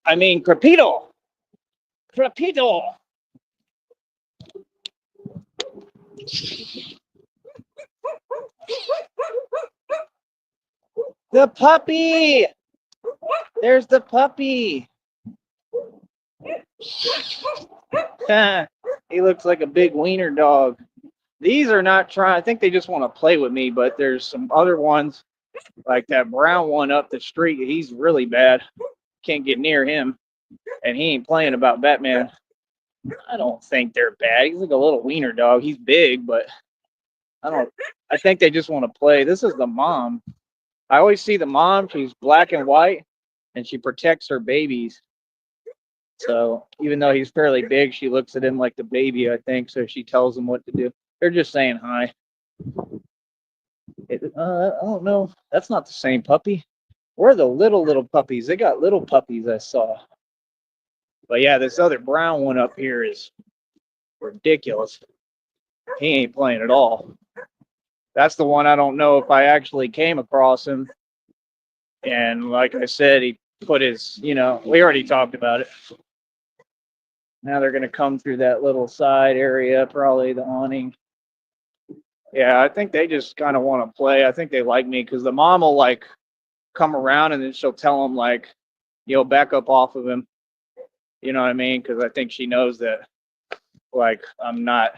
I mean, Crepito. Crepito. The puppy. There's the puppy. He looks like a big wiener dog. These are not trying. I think they just want to play with me, but there's some other ones, like that brown one up the street. He's really bad. Can't get near him. And he ain't playing about Batman. I don't think they're bad. He's like a little wiener dog. He's big, but I think they just want to play. This is the mom. I always see the mom. She's black and white, and she protects her babies. So even though he's fairly big, she looks at him like the baby, I think. So she tells him what to do. They're just saying hi. I don't know. That's not the same puppy. Where are the little puppies? They got little puppies I saw. But yeah, this other brown one up here is ridiculous. He ain't playing at all. That's the one I don't know if I actually came across him. And like I said, he put his, we already talked about it. Now they're going to come through that little side area, probably the awning. Yeah, I think they just kind of want to play. I think they like me because the mom will like come around and then she'll tell him like, back up off of him. You know what I mean? Because I think she knows that like I'm not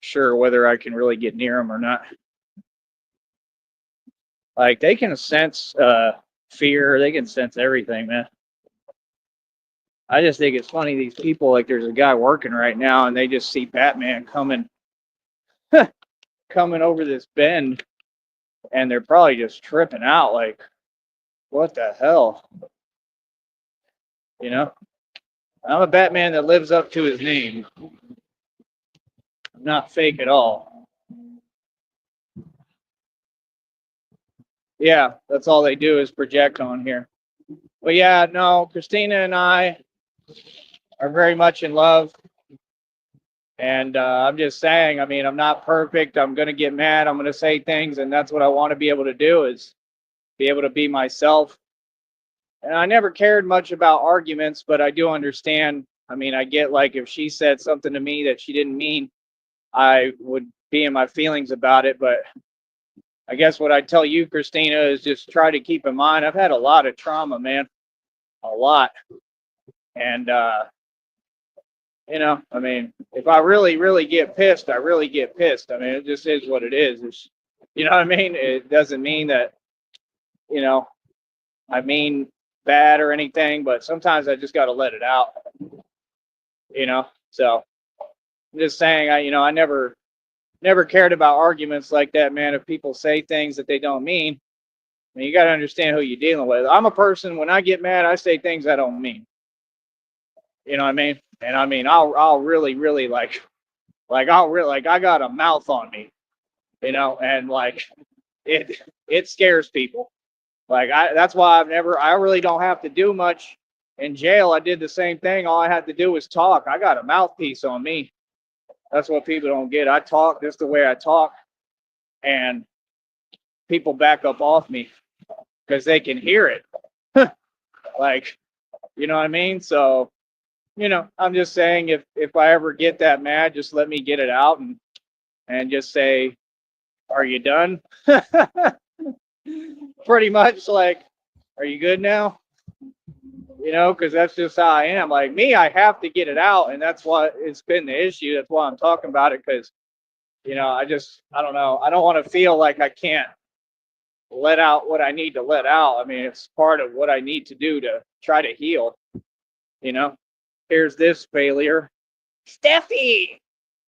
sure whether I can really get near him or not. Like they can sense fear. They can sense everything, man. I just think it's funny, these people, like there's a guy working right now and they just see Batman coming over this bend and they're probably just tripping out like, what the hell? I'm a Batman that lives up to his name. I'm not fake at all. Yeah, that's all they do is project on here. But yeah, no, Christina and I are very much in love. And I'm just saying, I mean, I'm not perfect. I'm going to get mad. I'm going to say things. And that's what I want to be able to do, is be able to be myself. And I never cared much about arguments, but I do understand. I mean, I get like if she said something to me that she didn't mean, I would be in my feelings about it. But I guess what I tell you, Christina, is just try to keep in mind, I've had a lot of trauma, man. A lot. And, I mean, if I really, really get pissed, I really get pissed. I mean, it just is what it is. You know what I mean? It doesn't mean that, I mean bad or anything, but sometimes I just got to let it out, So I'm just saying, I never cared about arguments like that, man. If people say things that they don't mean, I mean, you got to understand who you're dealing with. I'm a person, when I get mad, I say things I don't mean. You know what I mean? And I mean, I'll really, really like I got a mouth on me, and like it scares people. Like that's why I really don't have to do much. In jail, I did the same thing. All I had to do was talk. I got a mouthpiece on me. That's what people don't get. I talk just the way I talk, and people back up off me because they can hear it. Like, you know what I mean? So, I'm just saying, if I ever get that mad, just let me get it out and just say, "Are you done?" Pretty much like, "Are you good now?" Because that's just how I am. Like me, I have to get it out, and that's what it's been the issue. That's why I'm talking about it, because I don't know. I don't want to feel like I can't let out what I need to let out. I mean, it's part of what I need to do to try to heal. You know, here's this failure. Steffi,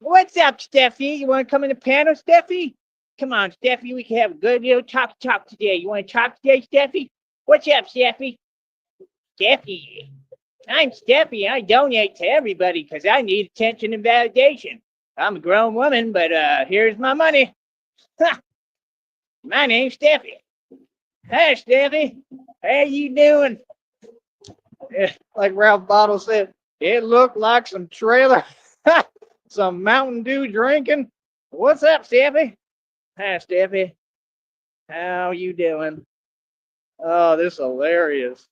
what's up, Steffi? You want to come in the panel, Steffi? Come on, Steffi. We can have a good little talk today. You want to talk today, Steffi? What's up, Steffi? Steffi. I'm Steffi. I donate to everybody because I need attention and validation. I'm a grown woman, but here's my money. My name's Steffi. Hi, Steffi. How you doing? Like Ralph Bottle said, it looked like some trailer, some Mountain Dew drinking. What's up, Steffi? Hi, Steffi. How you doing? Oh, this is hilarious.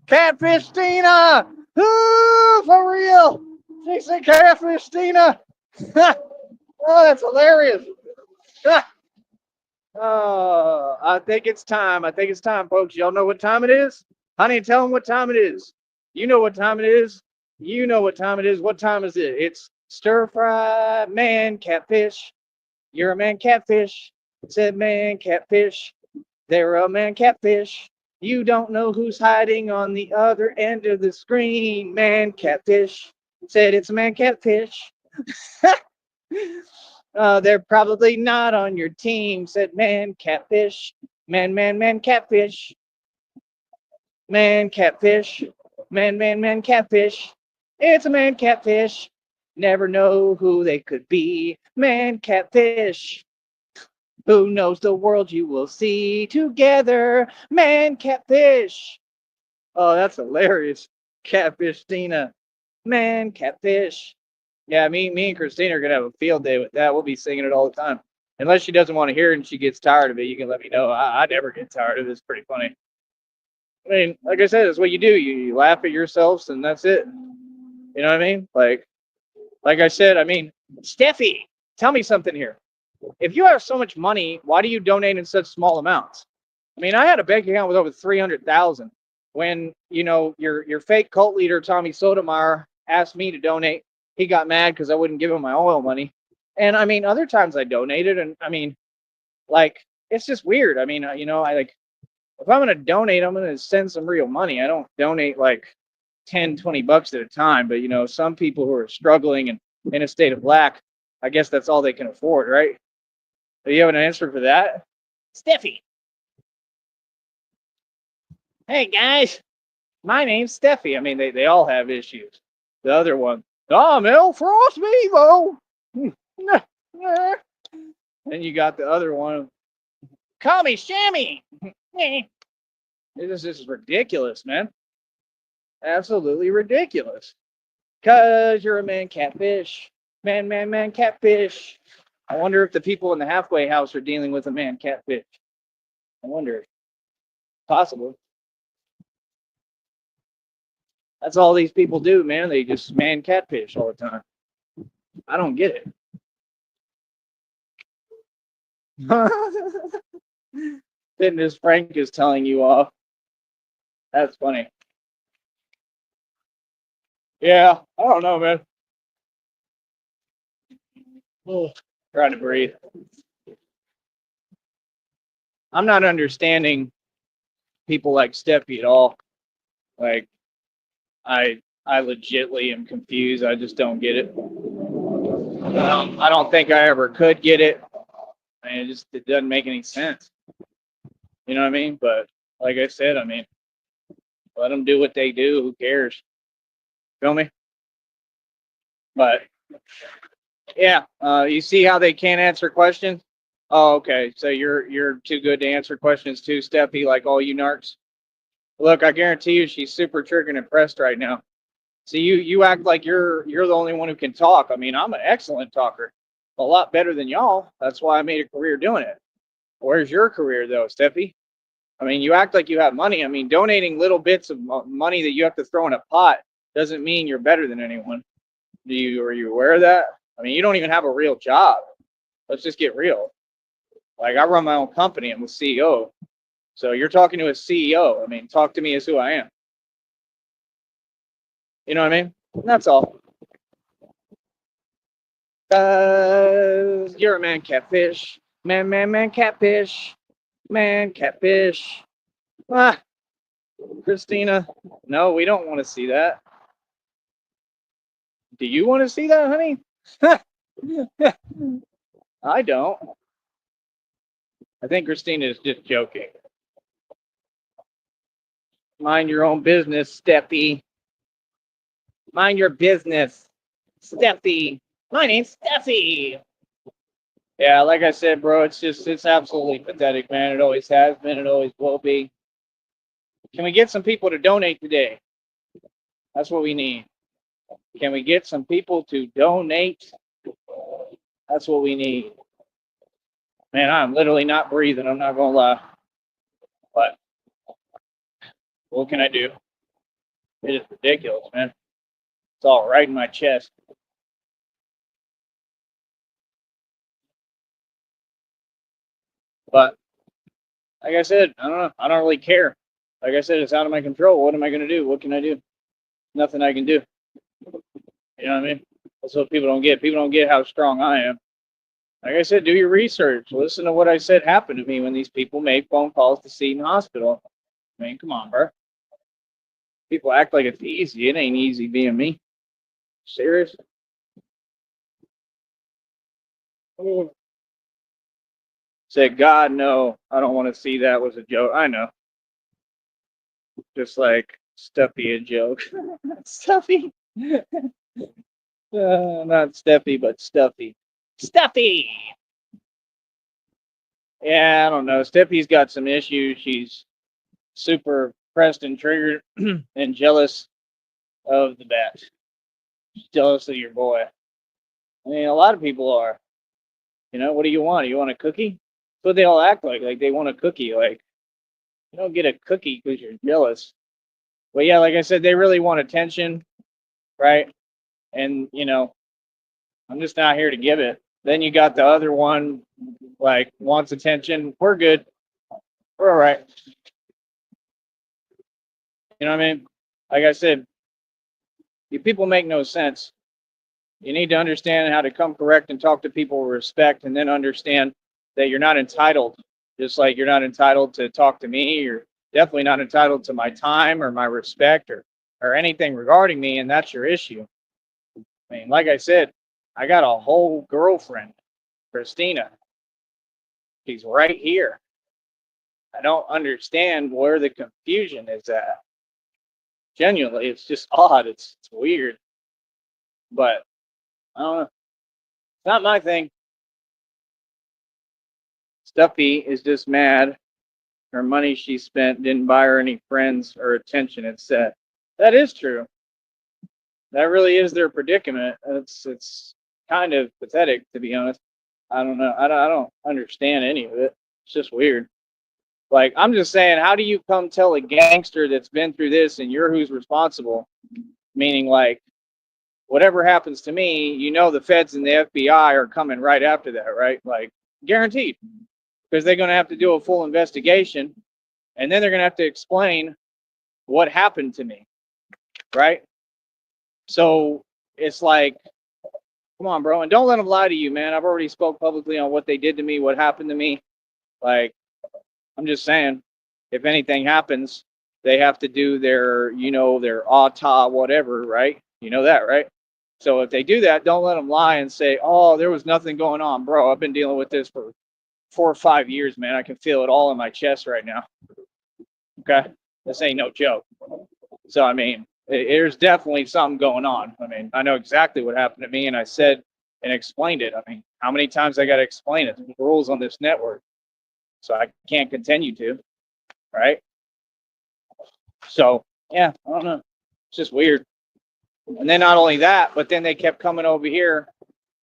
Catfish Tina! Ooh, for real! She said Catfish Tina! Oh, that's hilarious. Oh, I think it's time. I think it's time, folks. Y'all know what time it is? Honey, tell them what time it is. You know what time it is. You know what time it is. What time is it? It's stir fry man catfish. You're a man catfish. Said man catfish. They're a man catfish. You don't know who's hiding on the other end of the screen. Man catfish. Said it's a man catfish. They're probably not on your team, said man catfish. Man catfish. Man catfish. Man catfish. It's a man catfish. Never know who they could be. Man catfish. Who knows the world you will see together? Man catfish. Oh, that's hilarious. Catfish Tina. Man catfish. Yeah, me and Christina are gonna have a field day with that. We'll be singing it all the time. Unless she doesn't want to hear it and she gets tired of it, you can let me know. I never get tired of it. It's pretty funny. I mean, like I said, it's what you do. You laugh at yourselves and that's it. You know what I mean? Like I said, I mean, Steffi, tell me something here. If you have so much money, why do you donate in such small amounts? I mean, I had a bank account with over 300,000. When your fake cult leader Tommy Sotomayor asked me to donate, he got mad because I wouldn't give him my oil money. And I mean, other times I donated, and I mean, like it's just weird. I mean, I like if I'm gonna donate, I'm gonna send some real money. I don't donate like 10, 20 bucks at a time. But some people who are struggling and in a state of lack, I guess that's all they can afford, right? Do you have an answer for that? Steffi. Hey guys, my name's Steffi. I mean, they all have issues. The other one, I'm El Frost Vivo. Then you got the other one, call me Shammy. This is ridiculous, man. Absolutely ridiculous. Cause you're a man catfish. Man catfish. I wonder if the people in the halfway house are dealing with a man catfish. I wonder. Possible. That's all these people do, man. They just man catfish all the time. I don't get it. Fitness Frank is telling you off. That's funny. Yeah, I don't know, man. Oh, trying to breathe. I'm not understanding people like Steffi at all. Like, I legitly am confused. I just don't get it. I don't think I ever could get it. I mean, it doesn't make any sense. You know what I mean? But like I said, I mean, let them do what they do. Who cares? Feel me? But yeah, you see how they can't answer questions? Oh, okay. So you're too good to answer questions too, Steffi, like all you narcs. Look, I guarantee you, she's super triggered and impressed right now. See, you act like you're the only one who can talk. I mean, I'm an excellent talker, a lot better than y'all. That's why I made a career doing it. Where's your career though, Steffi? I mean, you act like you have money. I mean, donating little bits of money that you have to throw in a pot doesn't mean you're better than anyone. Are you aware of that? I mean, you don't even have a real job. Let's just get real. Like I run my own company. I'm the CEO. So you're talking to a CEO. I mean, talk to me as who I am. You know what I mean? And that's all. You're a man catfish. Man catfish. Man, catfish. Ah, Christina. No, we don't want to see that. Do you want to see that, honey? I don't. I think Christina is just joking. Mind your own business, Steffi. Mind your business, Steffi. My name's Steffi. Yeah, like I said, bro, it's absolutely pathetic, man. It always has been. It always will be. Can we get some people to donate today? That's what we need. Can we get some people to donate? That's what we need. Man, I'm literally not breathing. I'm not going to lie. But what can I do? It is ridiculous, man. It's all right in my chest. But like I said, I don't know. I don't really care. Like I said, it's out of my control. What am I going to do? What can I do? Nothing I can do. You know what I mean? That's what people don't get. People don't get how strong I am. Like I said, do your research. Listen to what I said happened to me when these people made phone calls to Seton Hospital. I mean, come on, bro. People act like it's easy. It ain't easy being me. Serious? Said, God, no, I don't want to see that was a joke. I know. Just like Stuffy a joke. Stuffy. Not Steffi, but Stuffy. Stuffy! Yeah, I don't know. Steffi's got some issues. She's super pressed and triggered and jealous of the bat. She's jealous of your boy. I mean, a lot of people are. You know, what do you want? You want a cookie? That's what they all act like. Like they want a cookie. Like, you don't get a cookie because you're jealous. But yeah, like I said, they really want attention, right? And, you know, I'm just not here to give it. Then you got the other one, like, wants attention. We're good. We're all right. You know what I mean? Like I said, you people make no sense. You need to understand how to come correct and talk to people with respect, and then understand that you're not entitled. Just like you're not entitled to talk to me, you're definitely not entitled to my time or my respect or anything regarding me, and that's your issue. I mean, like I said, I got a whole girlfriend, Christina. She's right here. I don't understand where the confusion is at. Genuinely, it's just odd. It's weird. But I don't know. It's not my thing. Stuffy is just mad. Her money she spent didn't buy her any friends or attention. It's said. That is true. That really is their predicament. It's kind of pathetic, to be honest. I don't know. I don't understand any of it. It's just weird. Like, I'm just saying, how do you come tell a gangster that's been through this and you're who's responsible? Meaning, like, whatever happens to me, you know, the feds and the FBI are coming right after that, right? Like, guaranteed. Because they're going to have to do a full investigation, and then they're going to have to explain what happened to me, right? So it's like, come on, bro. And don't let them lie to you, man. I've already spoke publicly on what they did to me, what happened to me. Like, I'm just saying, if anything happens, they have to do their, you know, their auta whatever, right? You know that, right? So if they do that, don't let them lie and say, oh, there was nothing going on, bro. I've been dealing with this for 4 or 5 years, man. I can feel it all in my chest right now. Okay? This ain't no joke. So, I mean, there's definitely something going on. I mean, I know exactly what happened to me, and I said and explained it. I mean, how many times I got to explain it? There's rules on this network. So I can't continue to, right? So, yeah, I don't know. It's just weird. And then not only that, but then they kept coming over here,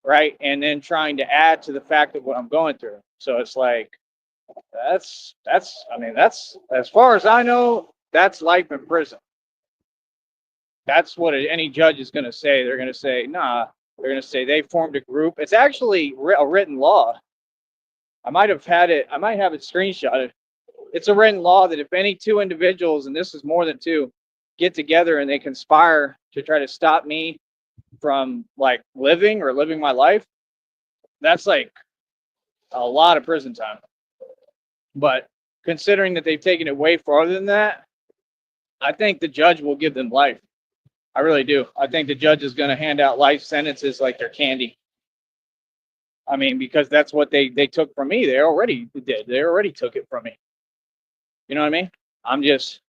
right? And then trying to add to the fact of what I'm going through. So it's like, I mean, that's, as far as I know, that's life in prison. That's what any judge is going to say. They're going to say, nah, they're going to say they formed a group. It's actually a written law. I might have it screenshotted. It's a written law that if any two individuals, and this is more than two, get together and they conspire to try to stop me from like living my life, that's like a lot of prison time. But considering that they've taken it way farther than that, I think the judge will give them life. I really do. I think the judge is going to hand out life sentences like they're candy. I mean, because that's what they took from me. They already did. They already took it from me. You know what I mean? I'm just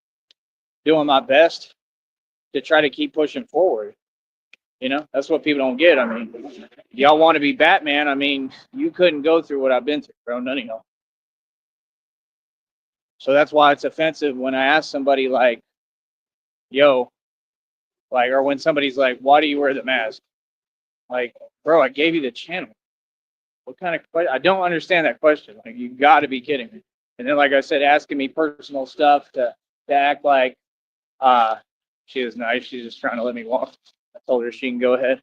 doing my best to try to keep pushing forward. You know, that's what people don't get. I mean, y'all want to be Batman. I mean, you couldn't go through what I've been through, bro. None of y'all. So that's why it's offensive when I ask somebody like, yo, like, or when somebody's like, why do you wear the mask? Like, bro, I gave you the channel. What kind of question? I don't understand that question. Like, you got to be kidding me. And then, like I said, asking me personal stuff to act like she was nice. She's just trying to let me walk. I told her she can go ahead.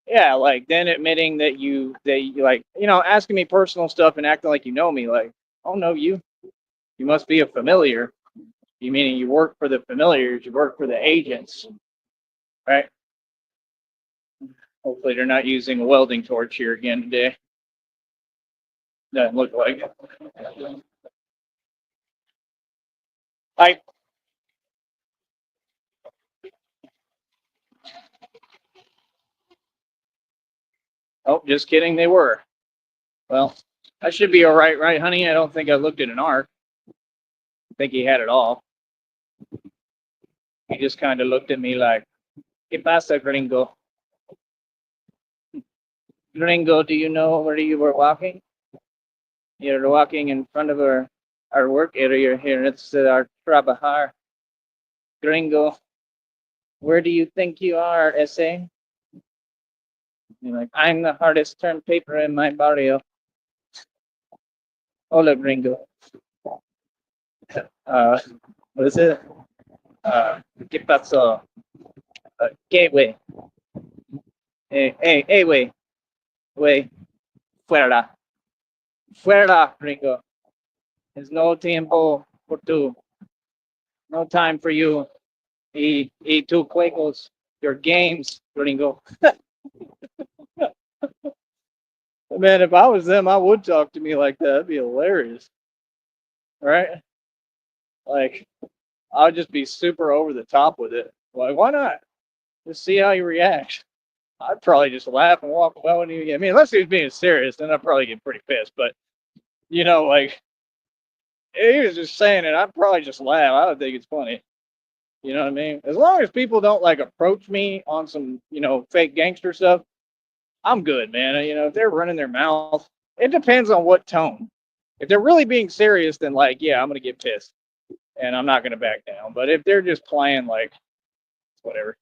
Yeah, like then admitting that you like, you know, asking me personal stuff and acting like you know me. Like, oh no, you must be a familiar. You meaning you work for the familiars, you work for the agents, right? Hopefully they're not using a welding torch here again today. Doesn't look like it. Like, oh, just kidding, they were. Well, I should be all right, right, honey? I don't think I looked at an arc. I think he had it all. He just kind of looked at me like, ¿Qué pasa, gringo? Gringo, do you know where you were walking? You're walking in front of our work area here. It's our trabajar. Gringo, where do you think you are, essay? You're like, I'm the hardest term paper in my barrio. Hola, gringo. What is it? ¿Qué pasó? ¿Qué, güey? Hey, güey. Fuera. Fuera, gringo. There's no tiempo for tú. No time for you. Y tu juegos, your games, gringo. Man, if I was them, I would talk to me like that. That'd be hilarious. Right? Like, I'll just be super over the top with it. Like, why not? Just see how he reacts. I'd probably just laugh and walk away. When I mean, unless he was being serious, then I'd probably get pretty pissed. But, you know, like, he was just saying it. I'd probably just laugh. I would think it's funny. You know what I mean? As long as people don't, like, approach me on some, you know, fake gangster stuff, I'm good, man. You know, if they're running their mouth, it depends on what tone. If they're really being serious, then, like, yeah, I'm going to get pissed. And I'm not going to back down. But if they're just playing, like, whatever.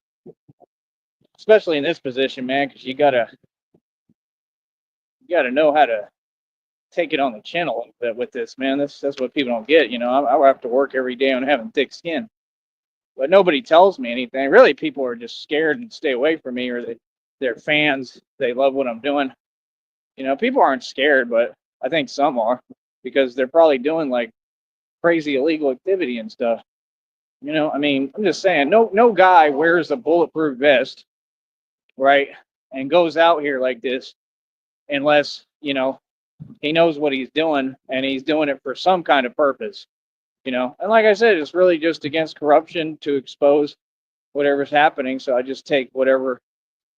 Especially in this position, man, because you gotta know how to take it on the chin a little bit with this, man. That's what people don't get. You know, I have to work every day on having thick skin, but nobody tells me anything. Really, people are just scared and stay away from me, or they're fans. They love what I'm doing. You know, people aren't scared, but I think some are because they're probably doing like crazy illegal activity and stuff. You know, I mean, I'm just saying, no guy wears a bulletproof vest, right, and goes out here like this unless, you know, he knows what he's doing and he's doing it for some kind of purpose, you know. And like I said, it's really just against corruption to expose whatever's happening. So I just take whatever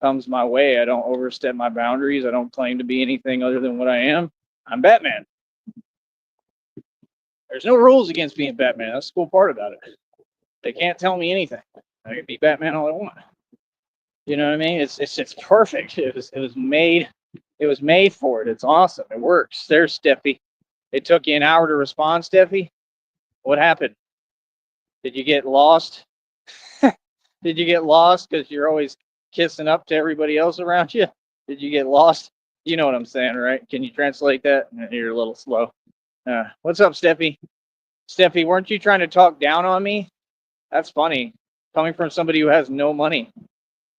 comes my way. I don't overstep my boundaries. I don't claim to be anything other than what I am. I'm Batman. There's no rules against being Batman. That's the cool part about it. They can't tell me anything. I can be Batman all I want. You know what I mean? It's perfect. It was made. It was made for it. It's awesome. It works. There's Steffi. It took you an hour to respond, Steffi. What happened? Did you get lost? Did you get lost because you're always kissing up to everybody else around you? Did you get lost? You know what I'm saying, right? Can you translate that? You're a little slow. What's up, Steffi? Steffi, weren't you trying to talk down on me? That's funny. Coming from somebody who has no money.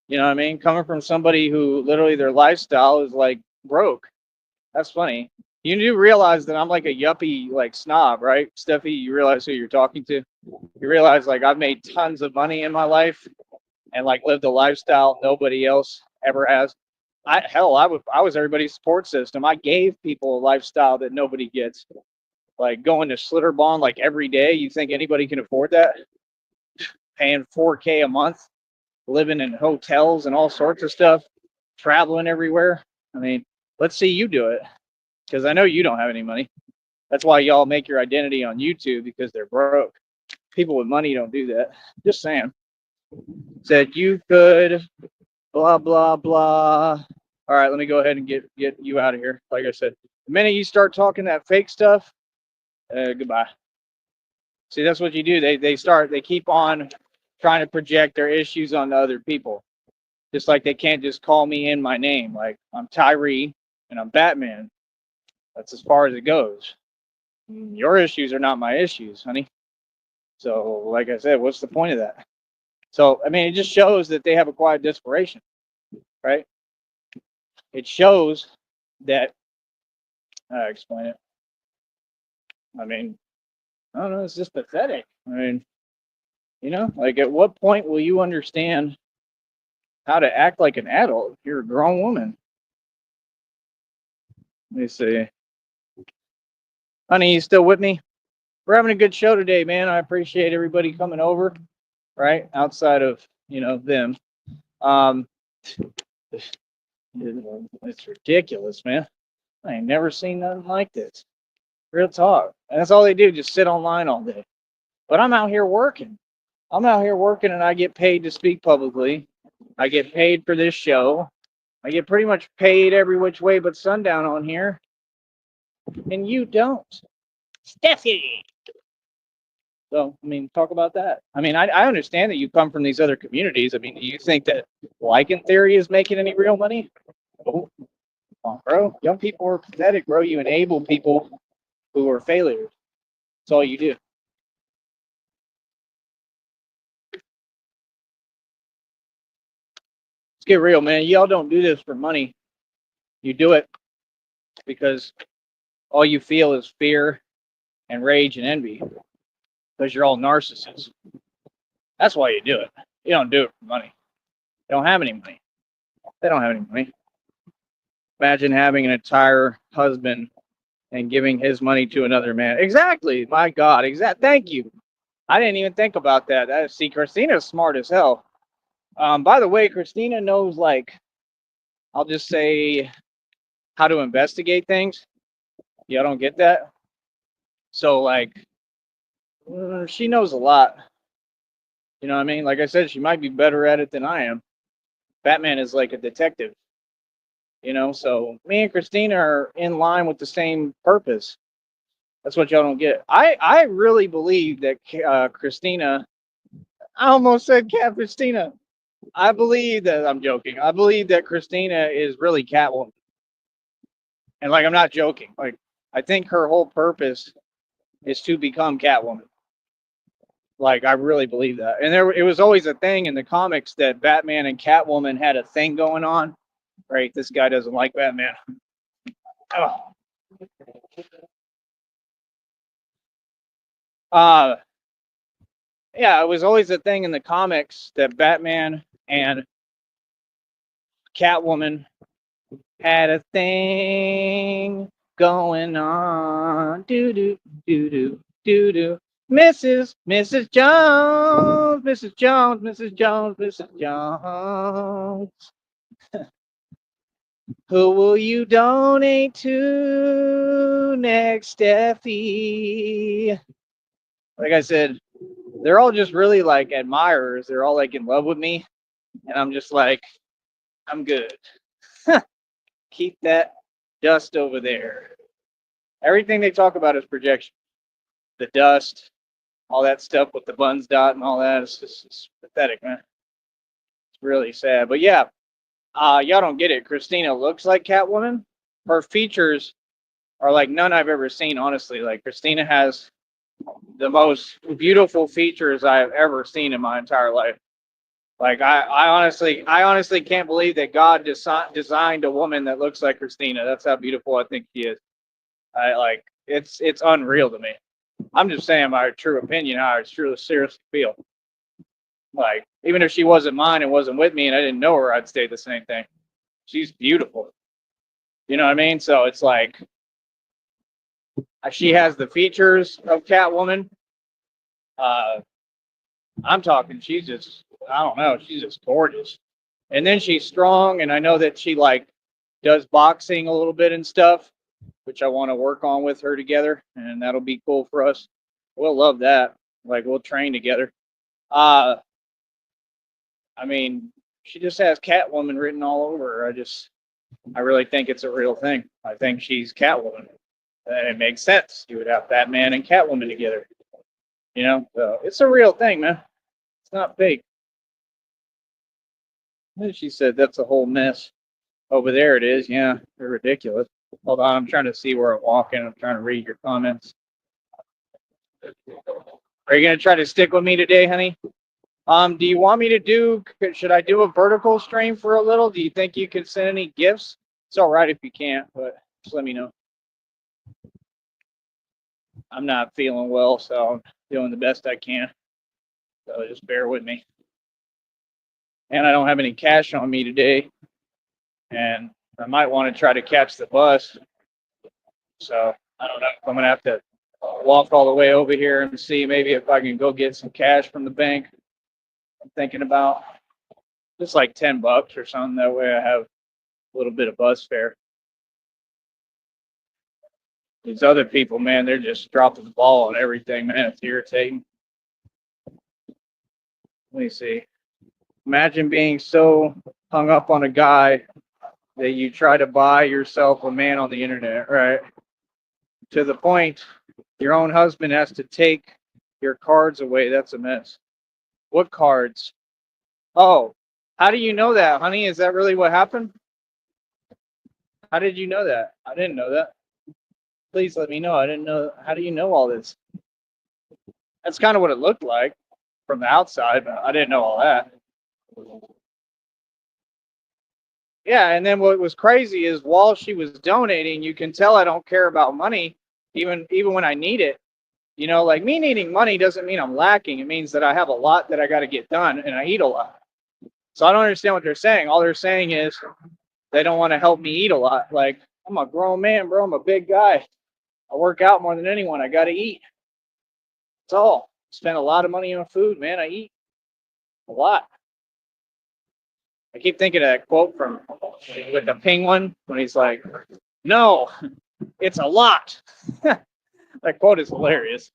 You know what I mean? Coming from somebody who literally their lifestyle is like broke. That's funny. You do realize that I'm like a yuppie, like snob, right? Steffi, you realize who you're talking to? You realize like I've made tons of money in my life and like lived a lifestyle nobody else ever has. I was everybody's support system. I gave people a lifestyle that nobody gets. like going to Slitterbond like every day. You think anybody can afford that? Paying $4K a month, living in hotels and all sorts of stuff, traveling everywhere. I mean, let's see you do it, because I know you don't have any money. That's why y'all make your identity on YouTube, because they're broke. People with money don't do that. Just saying. Said you could, blah, blah, blah. All right, let me go ahead and get you out of here. Like I said, the minute you start talking that fake stuff, goodbye. See, that's what you do. They keep on trying to project their issues onto other people. Just like they can't just call me in my name. Like, I'm Tyree and I'm Batman. That's as far as it goes. Your issues are not my issues, honey. So, like I said, what's the point of that? So, I mean, it just shows that they have a quiet desperation, right? It shows that, explain it. I mean, I don't know, it's just pathetic. I mean, like, at what point will you understand how to act like an adult? You're a grown woman. Let me see. Honey, you still with me? We're having a good show today, man. I appreciate everybody coming over, right? Outside of, them. Um, it's ridiculous, man. I ain't never seen nothing like this. Real talk. And that's all they do, just sit online all day. But I'm out here working. I'm out here working, and I get paid to speak publicly. I get paid for this show. I get pretty much paid every which way but sundown on here. And you don't. Steffi! So, I mean, talk about that. I mean, I understand that you come from these other communities. I mean, do you think that Lycan Theory is making any real money? Oh, come on, bro. Young people are pathetic, bro. You enable people who are failures. That's all you do. Let's get real, man. Y'all don't do this for money. You do it because all you feel is fear and rage and envy, because you're all narcissists. That's why you do it. You don't do it for money. They don't have any money. They don't have any money. Imagine having an entire husband and giving his money to another man. Exactly. My God. Thank you. I didn't even think about that. See, Christina's smart as hell. By the way, Christina knows, like, I'll just say, how to investigate things. Y'all don't get that? So, like, she knows a lot. You know what I mean? Like I said, she might be better at it than I am. Batman is like a detective. So me and Christina are in line with the same purpose. That's what y'all don't get. I really believe that Christina, I almost said Cat Christina. I believe that, I'm joking. I believe that Christina is really Catwoman. And, like, I'm not joking. Like, I think her whole purpose is to become Catwoman. Like, I really believe that. And it was always a thing in the comics that Batman and Catwoman had a thing going on. Right? This guy doesn't like Batman. Oh. Yeah, it was always a thing in the comics that Batman and Catwoman had a thing going on. Do do do do do do. Mrs. Jones, Mrs. Jones, Mrs. Jones, Mrs. Jones. Who will you donate to next, Steffi? Like I said, they're all just really, like, admirers. They're all, like, in love with me. And I'm just like, I'm good. Keep that dust over there. Everything they talk about is projection. The dust, all that stuff with the buns dot and all that. It's pathetic, man. It's really sad. But yeah, y'all don't get it. Christina looks like Catwoman. Her features are like none I've ever seen, honestly. Like, Christina has the most beautiful features I have ever seen in my entire life. Like, I honestly can't believe that God designed a woman that looks like Christina. That's how beautiful I think she is. It's unreal to me. I'm just saying my true opinion, how I truly seriously feel. Like, even if she wasn't mine and wasn't with me and I didn't know her, I'd say the same thing. She's beautiful. You know what I mean? So it's like, She has the features of Catwoman. Uh, I'm talking, she's just, I don't know, she's just gorgeous. And then she's strong, and I know that she like does boxing a little bit and stuff, which I want to work on with her together, and that'll be cool for us. We'll love that. Like we'll train together. Uh, I mean, she just has Catwoman written all over her. I really think it's a real thing. I think she's Catwoman, and it makes sense. You would have Batman and Catwoman together. You know, so it's a real thing, man. It's not fake. And she said that's a whole mess. Over there it is. Yeah, they're ridiculous. Hold on, I'm trying to see where I'm walking. I'm trying to read your comments. Are you gonna try to stick with me today, honey? Do you want me to do? Should I do a vertical stream for a little? Do you think you can send any gifts? It's all right if you can't, but just let me know. I'm not feeling well, so I'm doing the best I can. So just bear with me. And I don't have any cash on me today, and I might want to try to catch the bus. So I don't know if I'm gonna have to walk all the way over here and see maybe if I can go get some cash from the bank. I'm thinking about just like $10 or something. That way I have a little bit of bus fare. These other people, man, they're just dropping the ball on everything, man. It's irritating. Let me see. Imagine being so hung up on a guy that you try to buy yourself a man on the internet, right? To the point your own husband has to take your cards away. That's a mess. What cards? Oh, how do you know that, honey? Is that really what happened? How did you know that? I didn't know that. Please let me know. I didn't know. How do you know all this? That's kind of what it looked like from the outside, but I didn't know all that. Yeah, and then what was crazy is while she was donating, you can tell I don't care about money, even when I need it. You know, like me needing money doesn't mean I'm lacking. It means that I have a lot that I got to get done, and I eat a lot. So I don't understand what they're saying. All they're saying is they don't want to help me eat a lot. Like I'm a grown man, bro. I'm a big guy. I work out more than anyone. I got to eat. That's all. Spend a lot of money on food, man. I eat a lot. I keep thinking of that quote from with the penguin when he's like, "No, it's a lot." That quote is hilarious.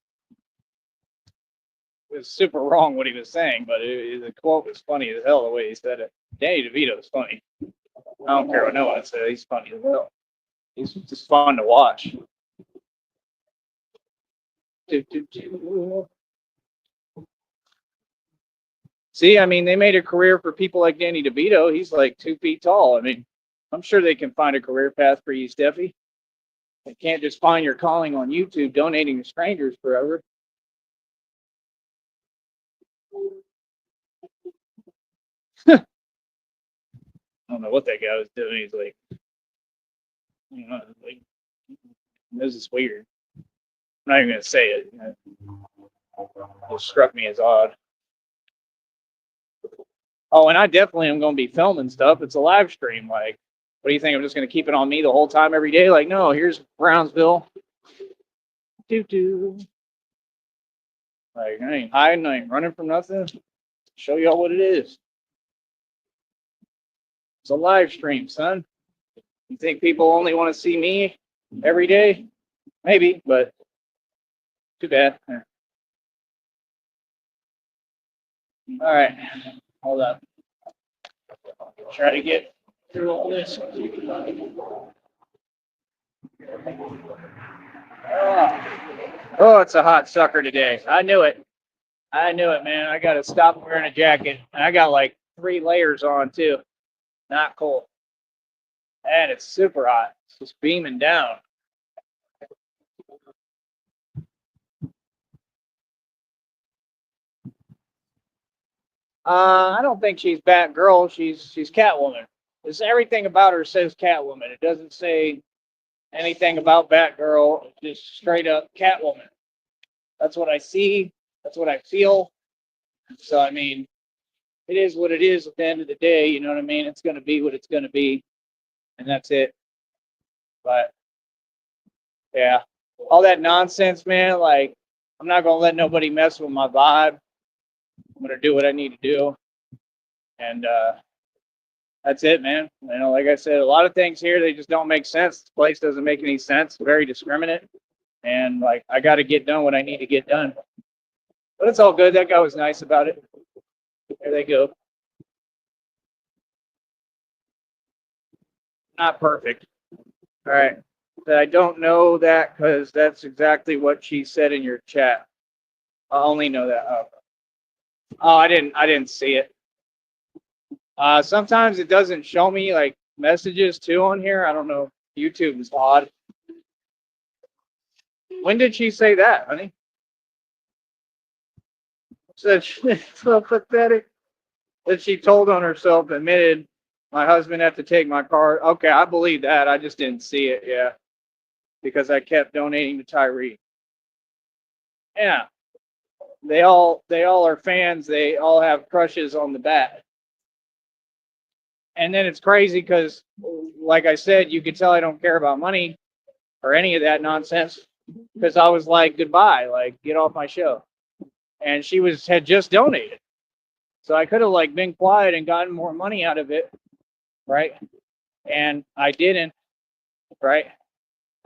It was super wrong what he was saying, but the quote was funny as hell the way he said it. Danny DeVito is funny. I don't care what no one says. He's funny as hell. He's just fun to watch. See, I mean, they made a career for people like Danny DeVito. He's like 2 feet tall. I mean, I'm sure they can find a career path for you, Steffi. They can't just find your calling on YouTube donating to strangers forever. I don't know what that guy was doing. He's like, you know, like, this is weird. I'm not even going to say it. It struck me as odd. Oh, and I definitely am going to be filming stuff. It's a live stream. Like, what do you think? I'm just going to keep it on me the whole time every day? Like, no, here's Brownsville. Doo-doo. Like, I ain't hiding. I ain't running from nothing. Show y'all what it is. It's a live stream, son. You think people only want to see me every day? Maybe, but too bad. All right, hold up. Try to get through all this. Oh, it's a hot sucker today. I knew it. I knew it, man. I got to stop wearing a jacket. And I got like 3 layers on, too. Not cool. And it's super hot. It's just beaming down. I don't think she's Batgirl. She's Catwoman. It's everything about her says Catwoman. It doesn't say anything about Batgirl. It's just straight up Catwoman. That's what I see. That's what I feel. So I mean, it is what it is at the end of the day. You know what I mean? It's going to be what it's going to be, and that's it. But yeah, All that nonsense, man. Like, I'm not gonna let nobody mess with my vibe. I'm gonna do what I need to do, and that's it, man. You know, like I said, a lot of things here they just don't make sense. This place doesn't make any sense. Very discriminate, and like I got to get done what I need to get done. But it's all good. That guy was nice about it. There they go. Not perfect. All right. I don't know that because that's exactly what she said in your chat. I only know that. Oh, I didn't see it. Sometimes it doesn't show me like messages too on here. I don't know. YouTube is odd. When did she say that, honey? Said so pathetic that she told on herself, admitted my husband had to take my car. Okay, I believe that. I just didn't see it. Yeah, because I kept donating to Tyree. Yeah, they all are fans. They all have crushes on the bat. And then it's crazy because, like I said, you could tell I don't care about money or any of that nonsense because I was like, goodbye, like get off my show. And she had just donated, so I could have like been quiet and gotten more money out of it, right? And I didn't, right?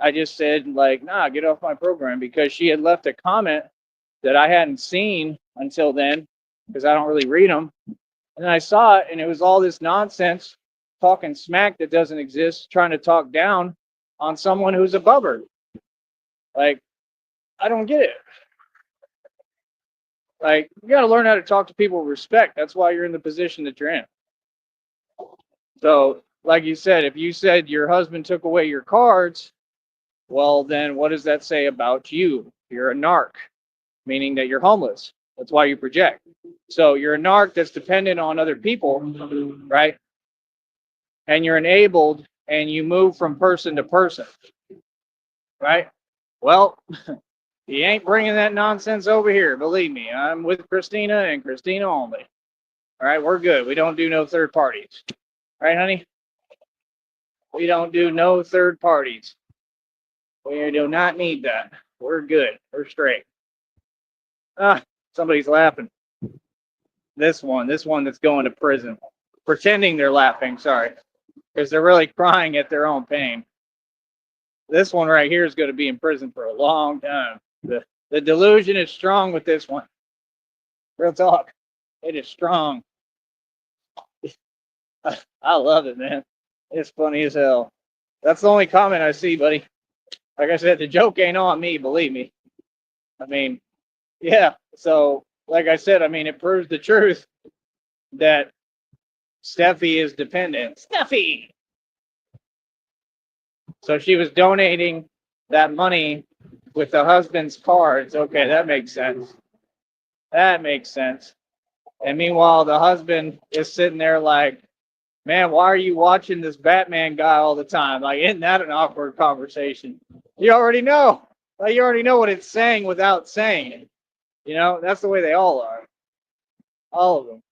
I just said like, nah, get off my program because she had left a comment that I hadn't seen until then because I don't really read them. And I saw it, and it was all this nonsense, talking smack that doesn't exist, trying to talk down on someone who's above her. Like, I don't get it. Like, you got to learn how to talk to people with respect. That's why you're in the position that you're in. So, like you said, if you said your husband took away your cards, well, then what does that say about you? You're a narc, meaning that you're homeless. That's why you project. So you're a narc that's dependent on other people, right? And you're enabled and you move from person to person, right? Well, you ain't bringing that nonsense over here. Believe me, I'm with Christina and Christina only. All right, we're good. We don't do no third parties. Right, honey? We don't do no third parties. We do not need that. We're good. We're straight. Ah, somebody's laughing. This one that's going to prison. Pretending they're laughing, sorry. Because they're really crying at their own pain. This one right here is going to be in prison for a long time. The delusion is strong with this one. Real talk. It is strong. I love it, man. It's funny as hell. That's the only comment I see, buddy. Like I said, the joke ain't on me, believe me. I mean, yeah. So, like I said, I mean, it proves the truth that Steffi is dependent. Steffi! So she was donating that money with the husband's cards. Okay, that makes sense. That makes sense. And meanwhile, the husband is sitting there like, man, why are you watching this Batman guy all the time? Like, isn't that an awkward conversation? You already know. Like, you already know what it's saying without saying it. You know, that's the way they all are. All of them.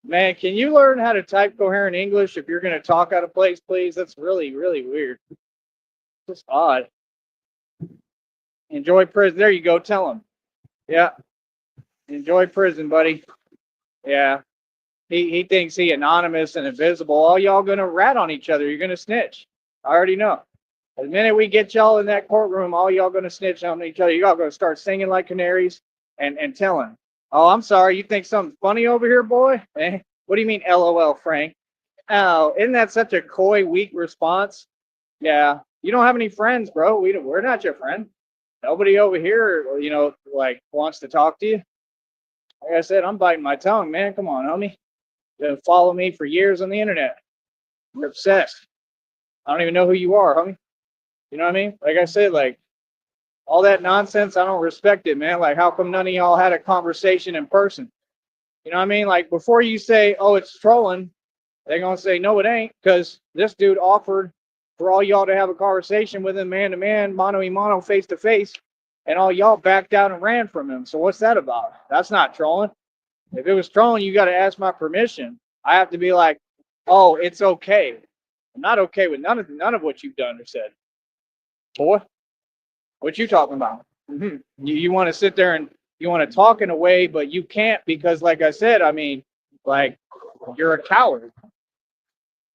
Man, can you learn how to type coherent English if you're going to talk out of place, please? That's really, really weird. Just odd. Enjoy prison. There you go. Tell him. Yeah. Enjoy prison, buddy. Yeah. He thinks he anonymous and invisible. All y'all going to rat on each other. You're going to snitch. I already know. The minute we get y'all in that courtroom, all y'all going to snitch on each other. Y'all going to start singing like canaries and telling. Oh, I'm sorry. You think something's funny over here, boy? Eh? What do you mean, LOL, Frank? Oh, isn't that such a coy, weak response? Yeah. You don't have any friends, bro. We're not your friend. Nobody over here, like wants to talk to you. Like I said, I'm biting my tongue, man. Come on, homie. You've been following me for years on the internet. You're obsessed. I don't even know who you are, homie. You know what I mean? Like I said, like all that nonsense, I don't respect it, man. Like, how come none of y'all had a conversation in person? You know what I mean? Like, before you say, oh, it's trolling, they're going to say, no, it ain't, because this dude offered for all y'all to have a conversation with him man to man, mano a mano, face to face, and all y'all backed out and ran from him. So what's that about? That's not trolling. If it was trolling, you got to ask my permission. I have to be like, oh, it's okay. I'm not okay with none of what you've done or said. Boy, what you talking about? You want to sit there and you want to talk in a way, but you can't because, like I said, I mean, like you're a coward.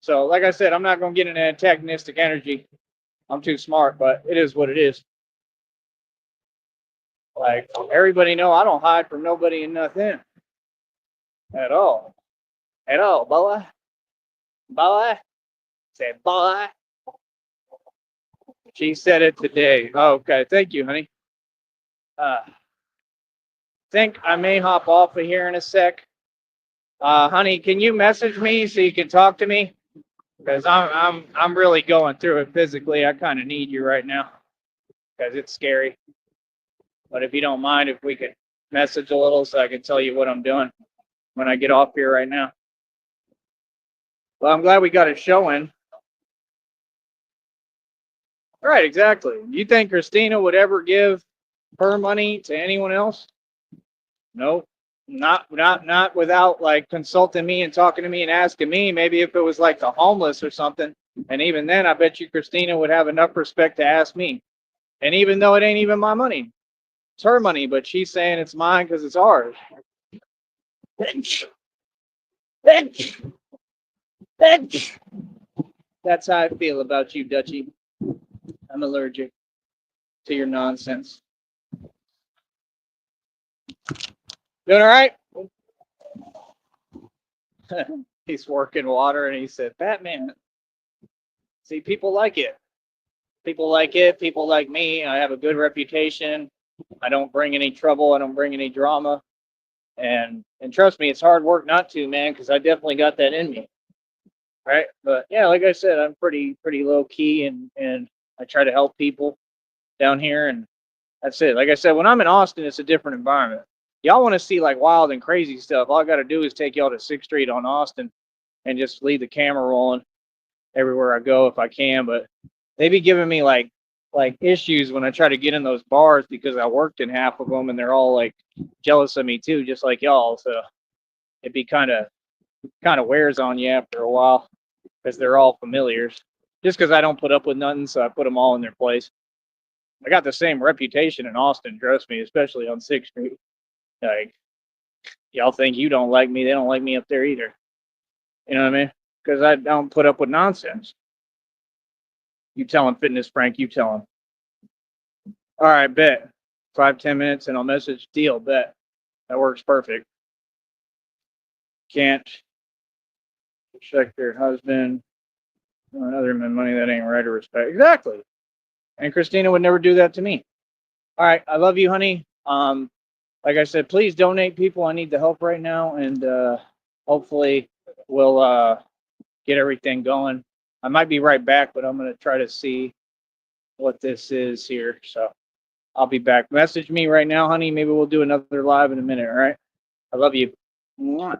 So, like I said, I'm not gonna get an antagonistic energy. I'm too smart, but it is what it is. Like everybody know, I don't hide from nobody and nothing at all, at all, boy, boy. Say boy. She said it today. Oh, okay, thank you, honey. Uh, think I may hop off of here in a sec. Honey, can you message me so you can talk to me? Because I'm really going through it physically. I kind of need you right now because it's scary. But if you don't mind, if we could message a little so I can tell you what I'm doing when I get off here right now. Well, I'm glad we got a show in. Right, exactly. You think Christina would ever give her money to anyone else? No, not without like consulting me and talking to me and asking me. Maybe if it was like the homeless or something, and even then, I bet you Christina would have enough respect to ask me. And even though it ain't even my money, it's her money, but she's saying it's mine because it's ours. Bitch, bitch, bitch. That's how I feel about you, Dutchie. I'm allergic to your nonsense. Doing all right? He's working water and he said, Batman. See, people like it. People like it. People like me. I have a good reputation. I don't bring any trouble. I don't bring any drama. And trust me, it's hard work not to, man, because I definitely got that in me. Right. But yeah, like I said, I'm pretty low key and I try to help people down here and that's it. Like I said, when I'm in Austin, it's a different environment. Y'all want to see like wild and crazy stuff. All I gotta do is take y'all to 6th Street on Austin and just leave the camera rolling everywhere I go if I can. But they be giving me like issues when I try to get in those bars because I worked in half of them and they're all like jealous of me too, just like y'all. So it be kind of wears on you after a while because they're all familiars. Just because I don't put up with nothing, so I put them all in their place. I got the same reputation in Austin, trust me, especially on 6th Street. Like, y'all think you don't like me, they don't like me up there either. You know what I mean? Because I don't put up with nonsense. You tell him, Fitness Frank, you tell him. All right, bet. 5-10 minutes and I'll message deal, bet. That works perfect. Can't check your husband or other than money that ain't right or respect. Exactly. And Christina would never do that to me. All right, I love you, honey. Like I said, please donate, people. I need the help right now, and hopefully we'll get everything going. I might be right back, but I'm gonna try to see what this is here. So I'll be back. Message me right now, honey. Maybe we'll do another live in a minute. All right. I love you. Mwah.